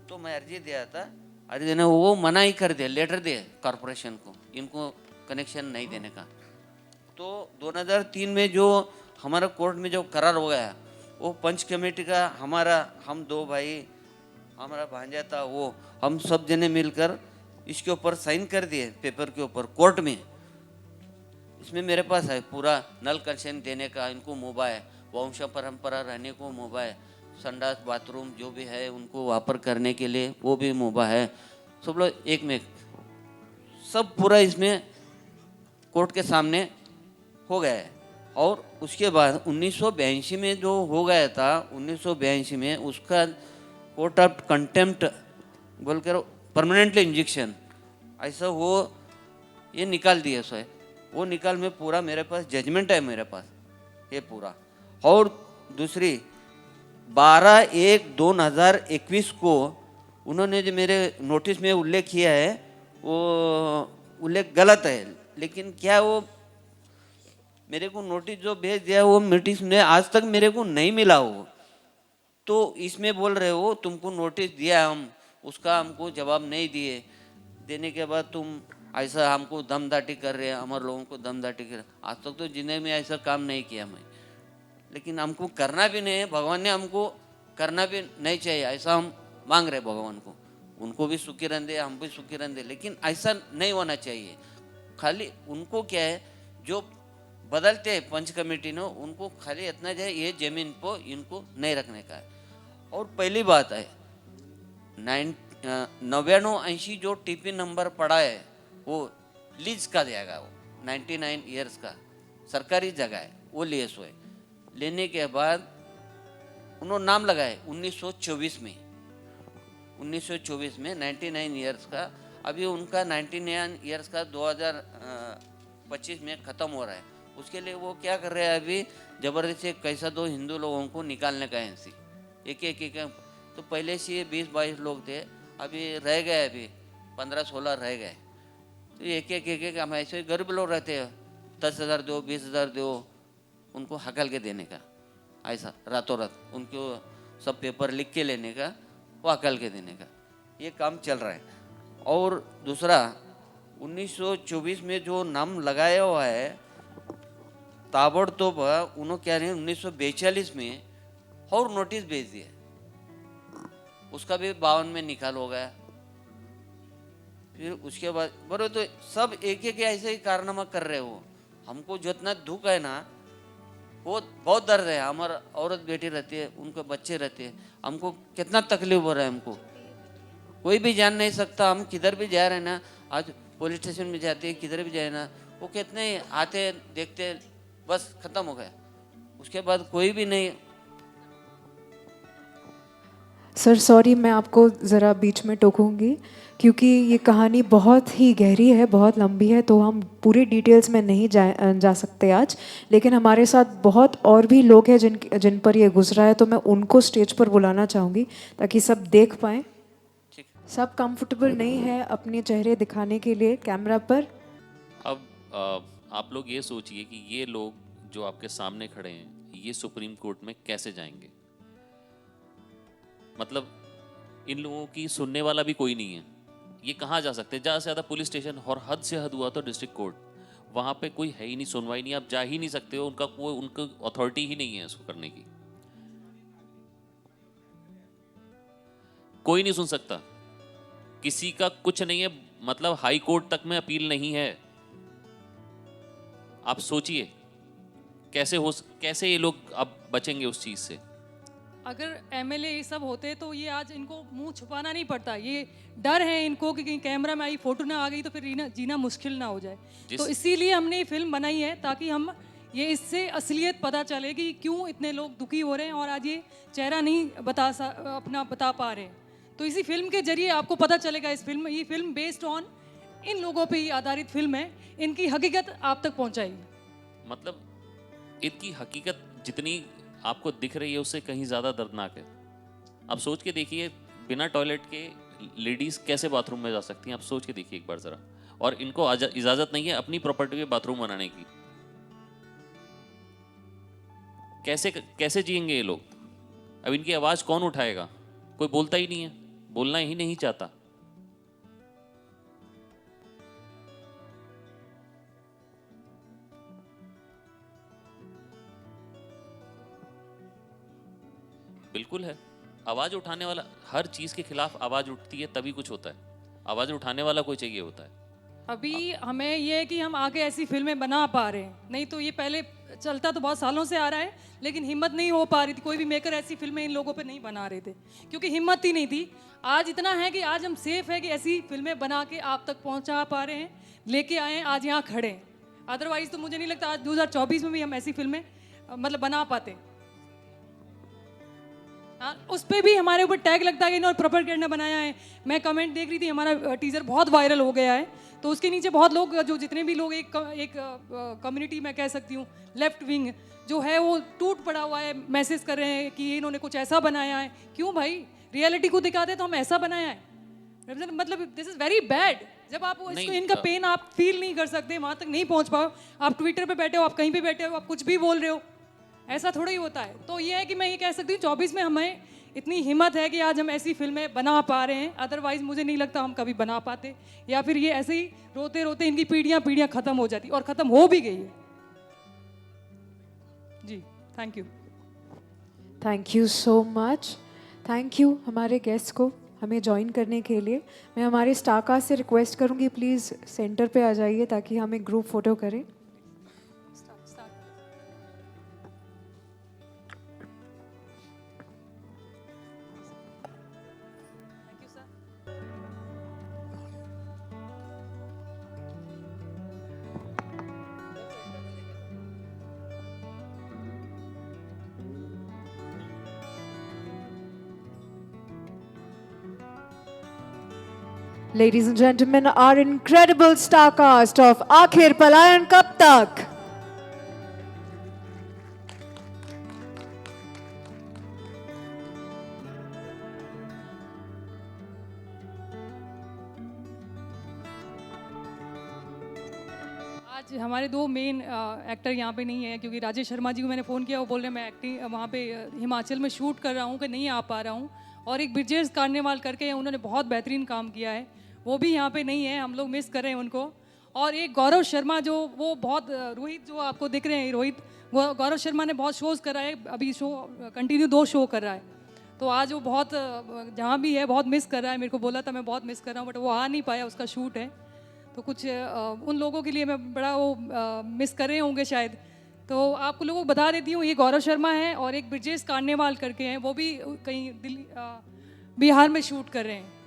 तो मैं अर्जी दिया था, अर्जी देने वो मना ही कर दिया, लेटर दिए कॉरपोरेशन को, इनको कनेक्शन नहीं देने का। तो 2003 में जो हमारा कोर्ट में जो करार हो गया, वो पंच कमेटी का हमारा, हम 2 भाई, हमारा भांजा था, वो हम सब जने मिलकर इसके ऊपर साइन कर दिए पेपर के ऊपर कोर्ट में। इसमें मेरे पास है पूरा नल कनेक्शन देने का, इनको मोबाइल, वंश परंपरा रहने को मोबाइल, संडास बाथरूम जो भी है उनको वापर करने के लिए वो भी मोबाइल है, सब लोग एक में सब पूरा इसमें कोर्ट के सामने हो गया है। और उसके बाद 1982 में जो हो गया था, 1982 में उसका कोर्ट ऑफ कंटेम्प्ट बोलकर परमानेंटली इंजेक्शन ऐसा वो ये निकाल दिया सो है, वो निकाल में पूरा मेरे पास जजमेंट है मेरे पास ये पूरा। और दूसरी 12/1/2021 को उन्होंने जो मेरे नोटिस में उल्लेख किया है वो उल्लेख गलत है, लेकिन क्या वो मेरे को नोटिस जो भेज दिया वो नोटिस में आज तक मेरे को नहीं मिला वो। तो इसमें बोल रहे हो तुमको नोटिस दिया हम, उसका हमको जवाब नहीं दिए, देने के बाद तुम ऐसा हमको दमदाटी कर रहे हैं, हमारे लोगों को दमदाटी कर। आज तक तो जिंदगी में ऐसा काम नहीं किया मैं, लेकिन हमको करना भी नहीं है, भगवान ने हमको करना भी नहीं चाहिए, ऐसा हम मांग रहे भगवान को। उनको भी सुखी रहने, हम भी सुखी रहने, लेकिन ऐसा नहीं होना चाहिए। खाली उनको क्या है जो बदलते हैं पंच कमेटी ने, उनको खाली इतना जाए ये जमीन को इनको नहीं रखने का है। और पहली बात है 9980 जो टीपी नंबर पड़ा है वो लीज का जाएगा, वो 99 ईयर्स का सरकारी जगह है, वो लिए सो है। लेने के बाद उन्होंने नाम लगाए 1924 में 99 ईयर्स का। अभी उनका 99 ईयर्स का 2025 में ख़त्म हो रहा है। उसके लिए वो क्या कर रहे हैं अभी ज़बरदस्ती कैसा दो हिंदू लोगों को निकालने का है, एक एक तो पहले से ये 20-22 लोग थे, अभी रह गए, अभी 15-16 रह गए। तो एक हम ऐसे गरीब लोग रहते हैं, 10,000 दो 20,000 दो, उनको हकल के देने का, ऐसा रातों रात उनको सब पेपर लिख के लेने का, वो हकल के देने का, ये काम चल रहा है। और दूसरा 1924 में जो नाम लगाया हुआ है ताबड़तोब, उन्होंने क्या नहीं 1942 में और नोटिस भेज दिया, उसका भी 52 में निकाल हो गया। फिर उसके बाद बरो तो सब एक ऐसे ही कारनामा कर रहे हो। हमको जितना दुख है ना वो बहुत दर्द है। हमारा औरत बेटी रहती है, उनके बच्चे रहते हैं, हमको कितना तकलीफ हो रहा है। हमको कोई भी जान नहीं सकता, हम किधर भी जा रहे हैं ना, आज पुलिस स्टेशन में जाते हैं, किधर भी जाए ना, वो कितने आते देखते, बस खत्म हो गया, उसके बाद कोई भी नहीं। सर सॉरी, मैं आपको ज़रा बीच में टोकूंगी क्योंकि ये कहानी बहुत ही गहरी है, बहुत लंबी है, तो हम पूरी डिटेल्स में नहीं जा सकते आज। लेकिन हमारे साथ बहुत और भी लोग हैं जिन पर ये गुजरा है, तो मैं उनको स्टेज पर बुलाना चाहूँगी ताकि सब देख पाएँ। सब कंफर्टेबल नहीं है अपने चेहरे दिखाने के लिए कैमरा पर। अब आप लोग ये सोचिए कि ये लोग जो आपके सामने खड़े हैं, ये सुप्रीम कोर्ट में कैसे जाएंगे? मतलब इन लोगों की सुनने वाला भी कोई नहीं है, ये कहाँ जा सकते हैं? ज़्यादा से ज़्यादा पुलिस स्टेशन, और हद से हद हुआ तो डिस्ट्रिक्ट कोर्ट, वहाँ पे कोई है ही नहीं, सुनवाई नहीं, आप जा ही नहीं सकते हो, उनका कोई उनका अथॉरिटी ही नहीं है इसको करने की, कोई नहीं सुन सकता, किसी का कुछ नहीं है। मतलब हाई कोर्ट तक में अपील नहीं है। आप सोचिए कैसे ये लोग अब बचेंगे उस चीज से। अगर एमएलए ये सब होते तो ये आज इनको मुंह छुपाना नहीं पड़ता। ये डर है इनको कि कहीं कैमरा में आई फोटो ना आ गई तो फिर जीना मुश्किल ना हो जाए। तो इसीलिए हमने ये फिल्म बनाई है ताकि हम ये इससे असलियत पता चले कि क्यों इतने लोग दुखी हो रहे हैं और आज ये चेहरा नहीं अपना बता पा रहे हैं। तो इसी फिल्म के जरिए आपको पता चलेगा ये फिल्म बेस्ड ऑन इन लोगों पे ही आधारित फिल्म है, इनकी हकीकत आप तक पहुंचाएगी। मतलब इनकी हकीकत जितनी आपको दिख रही है उससे कहीं ज़्यादा दर्दनाक है। आप सोच के देखिए, बिना टॉयलेट के लेडीज़ कैसे बाथरूम में जा सकती हैं, आप सोच के देखिए एक बार ज़रा। और इनको इजाज़त नहीं है अपनी प्रॉपर्टी में बाथरूम बनाने की। कैसे जिएंगे ये लोग? अब इनकी आवाज़ कौन उठाएगा? कोई बोलता ही नहीं है, बोलना ही नहीं चाहता। बिल्कुल है, आवाज़ उठाने वाला, हर चीज़ के खिलाफ आवाज़ उठती है तभी कुछ होता है। आवाज़ उठाने वाला कोई चाहिए होता है। अभी हमें ये है कि हम आगे ऐसी फिल्में बना पा रहे हैं, नहीं तो ये पहले चलता तो बहुत सालों से आ रहा है, लेकिन हिम्मत नहीं हो पा रही थी। कोई भी मेकर ऐसी फिल्में इन लोगों पे नहीं बना रहे थे क्योंकि हिम्मत ही नहीं थी। आज इतना है कि आज हम सेफ है कि ऐसी फिल्में बना के आप तक पहुंचा पा रहे हैं, लेके आए हैं, आज यहाँ खड़े हैं। अदरवाइज तो मुझे नहीं लगता आज 2024 में भी हम ऐसी फिल्में मतलब बना पाते। हाँ, उस पर भी हमारे ऊपर टैग लगता है कि इन्होंने प्रोपेगेंडा बनाया है। मैं कमेंट देख रही थी, हमारा टीजर बहुत वायरल हो गया है, तो उसके नीचे बहुत लोग, जो जितने भी लोग एक कम्युनिटी मैं कह सकती हूँ लेफ्ट विंग जो है, वो टूट पड़ा हुआ है, मैसेज कर रहे हैं कि इन्होंने कुछ ऐसा बनाया है। क्यों भाई, रियलिटी को दिखाते तो हम ऐसा बनाया है। मतलब दिस इज वेरी बैड। जब आप इसको इनका पेन आप फील नहीं कर सकते, वहाँ तक नहीं पहुँच पाओ, आप ट्विटर पे बैठे हो, आप कहीं पे बैठे हो, आप कुछ भी बोल रहे हो, ऐसा थोड़ा ही होता है। तो ये है कि मैं ये कह सकती हूँ 24 में हमें इतनी हिम्मत है कि आज हम ऐसी फिल्में बना पा रहे हैं, अदरवाइज मुझे नहीं लगता हम कभी बना पाते, या फिर ये ऐसे ही रोते रोते इनकी पीढ़ियां खत्म हो जाती, और खत्म हो भी गई है। जी, thank you. Thank you so much. Thank you हमारे गेस्ट को हमें ज्वाइन करने के लिए। मैं हमारे स्टारकास्ट से रिक्वेस्ट करूंगी प्लीज़ सेंटर पे आ जाइए ताकि हम एक ग्रुप फोटो करें। Ladies and gentlemen, our incredible star cast of Aakhir Palayan Kab Tak. आज हमारे दो मेन एक्टर यहाँ पे नहीं है क्योंकि राजेश शर्मा जी को मैंने फ़ोन किया, वो बोल रहे हैं मैं एक्टिंग वहाँ पे हिमाचल में शूट कर रहा हूँ कि नहीं आ पा रहा हूँ। और एक ब्रिजेश कार्नेवाल करके हैं, उन्होंने बहुत बेहतरीन काम किया है, वो भी यहाँ पे नहीं है, हम लोग मिस कर रहे हैं उनको। और एक गौरव शर्मा जो वो बहुत रोहित जो आपको दिख रहे हैं, रोहित, वो गौरव शर्मा ने बहुत शोज़ करा है, अभी शो कंटिन्यू 2 शो कर रहा है। तो आज वो बहुत जहाँ भी है बहुत मिस कर रहा है, मेरे को बोला था मैं बहुत मिस कर रहा हूँ, बट वो आ नहीं पाया, उसका शूट है। तो कुछ उन लोगों के लिए मैं बड़ा वो मिस कर रहे होंगे शायद। तो आपको लोगों को बता देती हूँ, ये गौरव शर्मा है और एक ब्रिजेश कार्नेवाल करके हैं, वो भी कहीं दिल्ली बिहार में शूट कर रहे हैं।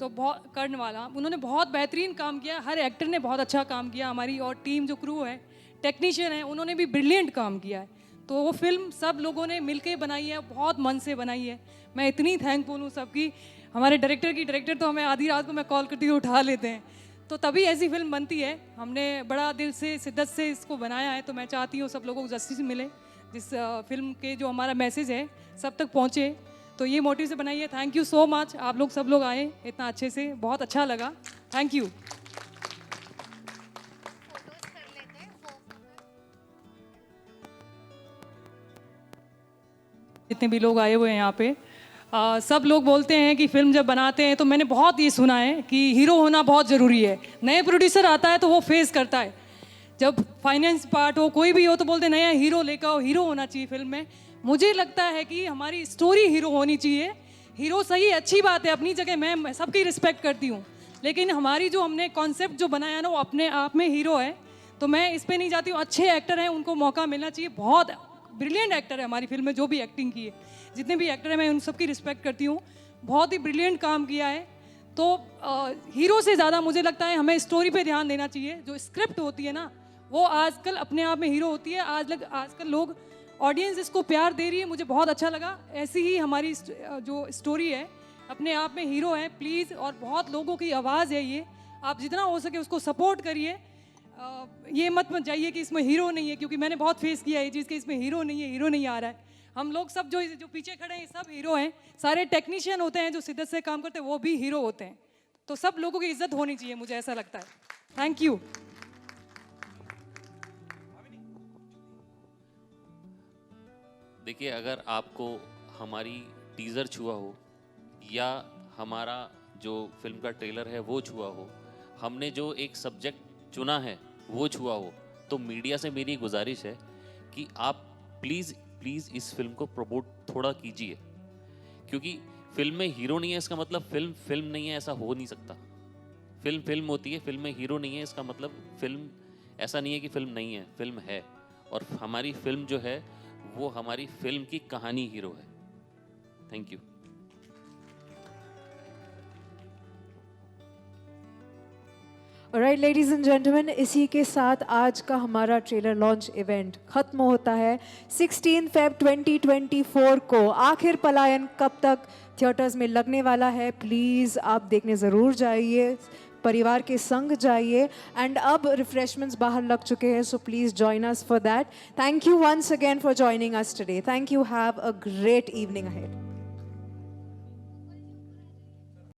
तो बहुत करने वाला, उन्होंने बहुत बेहतरीन काम किया, हर एक्टर ने बहुत अच्छा काम किया, हमारी और टीम जो क्रू है, टेक्नीशियन है, उन्होंने भी ब्रिलियंट काम किया है। तो वो फिल्म सब लोगों ने मिलके बनाई है, बहुत मन से बनाई है। मैं इतनी थैंकफुल हूँ सबकी। हमारे डायरेक्टर तो हमें आधी रात को मैं कॉल करती हूँ उठा लेते हैं, तो तभी ऐसी फिल्म बनती है। हमने बड़ा दिल से शिद्दत से इसको बनाया है, तो मैं चाहती हूँ सब लोगों को जस्टिस मिले, जिस फिल्म के जो हमारा मैसेज है सब तक पहुँचे, तो ये मोटिव से बनाई है। थैंक यू सो मच, आप लोग सब लोग आए इतना अच्छे से, बहुत अच्छा लगा, थैंक यू। जितने भी लोग आए हुए हैं यहाँ पे, सब लोग बोलते हैं कि फिल्म जब बनाते हैं, तो मैंने बहुत ये सुना है कि हीरो होना बहुत ज़रूरी है। नए प्रोड्यूसर आता है तो वो फेस करता है, जब फाइनेंस पार्ट हो कोई भी हो तो बोलते नया हीरो लेकर आओ, हीरो होना चाहिए फिल्म में। मुझे लगता है कि हमारी स्टोरी हीरो होनी चाहिए। हीरो सही अच्छी बात है अपनी जगह, मैं सबकी रिस्पेक्ट करती हूँ, लेकिन हमारी जो हमने कॉन्सेप्ट जो बनाया ना वो अपने आप में हीरो है। तो मैं इस पर नहीं जाती हूँ, अच्छे एक्टर हैं उनको मौका मिलना चाहिए। बहुत ब्रिलियंट एक्टर है हमारी फिल्म में, जो भी एक्टिंग की है, जितने भी एक्टर हैं मैं उन सबकी रिस्पेक्ट करती हूँ, बहुत ही ब्रिलियंट काम किया है। तो हीरो से ज़्यादा मुझे लगता है हमें स्टोरी पे ध्यान देना चाहिए। जो स्क्रिप्ट होती है ना वो आजकल अपने आप में हीरो होती है। आजकल लोग ऑडियंस इसको प्यार दे रही है, मुझे बहुत अच्छा लगा। ऐसी ही हमारी जो स्टोरी है अपने आप में हीरो है प्लीज़, और बहुत लोगों की आवाज़ है ये, आप जितना हो सके उसको सपोर्ट करिए। ये मत जाइए कि इसमें हीरो नहीं है, क्योंकि मैंने बहुत फेस किया है ये चीज़ कि इसमें हीरो नहीं है, हीरो नहीं आ रहा है। हम लोग सब जो पीछे खड़े हैं सब हीरो हैं, सारे टेक्नीशियन होते हैं जो शिद्दत से काम करते हैं वो भी हीरो होते हैं। तो सब लोगों की इज्जत होनी चाहिए, मुझे ऐसा लगता है। Thank you. देखिए, अगर आपको हमारी टीज़र छुआ हो या हमारा जो फिल्म का ट्रेलर है वो छुआ हो, हमने जो एक सब्जेक्ट चुना है वो छुआ हो, तो मीडिया से मेरी गुजारिश है कि आप प्लीज़ इस फिल्म को प्रमोट थोड़ा कीजिए, क्योंकि फिल्म में हीरो नहीं है इसका मतलब फिल्म नहीं है, ऐसा हो नहीं सकता। फिल्म होती है, फिल्म में हीरो नहीं है इसका मतलब फिल्म ऐसा नहीं है कि फिल्म नहीं है, फिल्म है। और हमारी फिल्म जो है वो हमारी फिल्म की कहानी हीरो है। Thank you. Alright, ladies and gentlemen, इसी के साथ आज का हमारा ट्रेलर लॉन्च इवेंट खत्म होता है। 16 Feb 2024 को आखिर पलायन कब तक थिएटर्स में लगने वाला है। प्लीज़ आप देखने ज़रूर जाइए, परिवार के संग जाइए। एंड अब रिफ्रेशमेंट्स बाहर लग चुके हैं, so please join us for that. Thank you once again for joining us today. Thank you. Have a great evening ahead.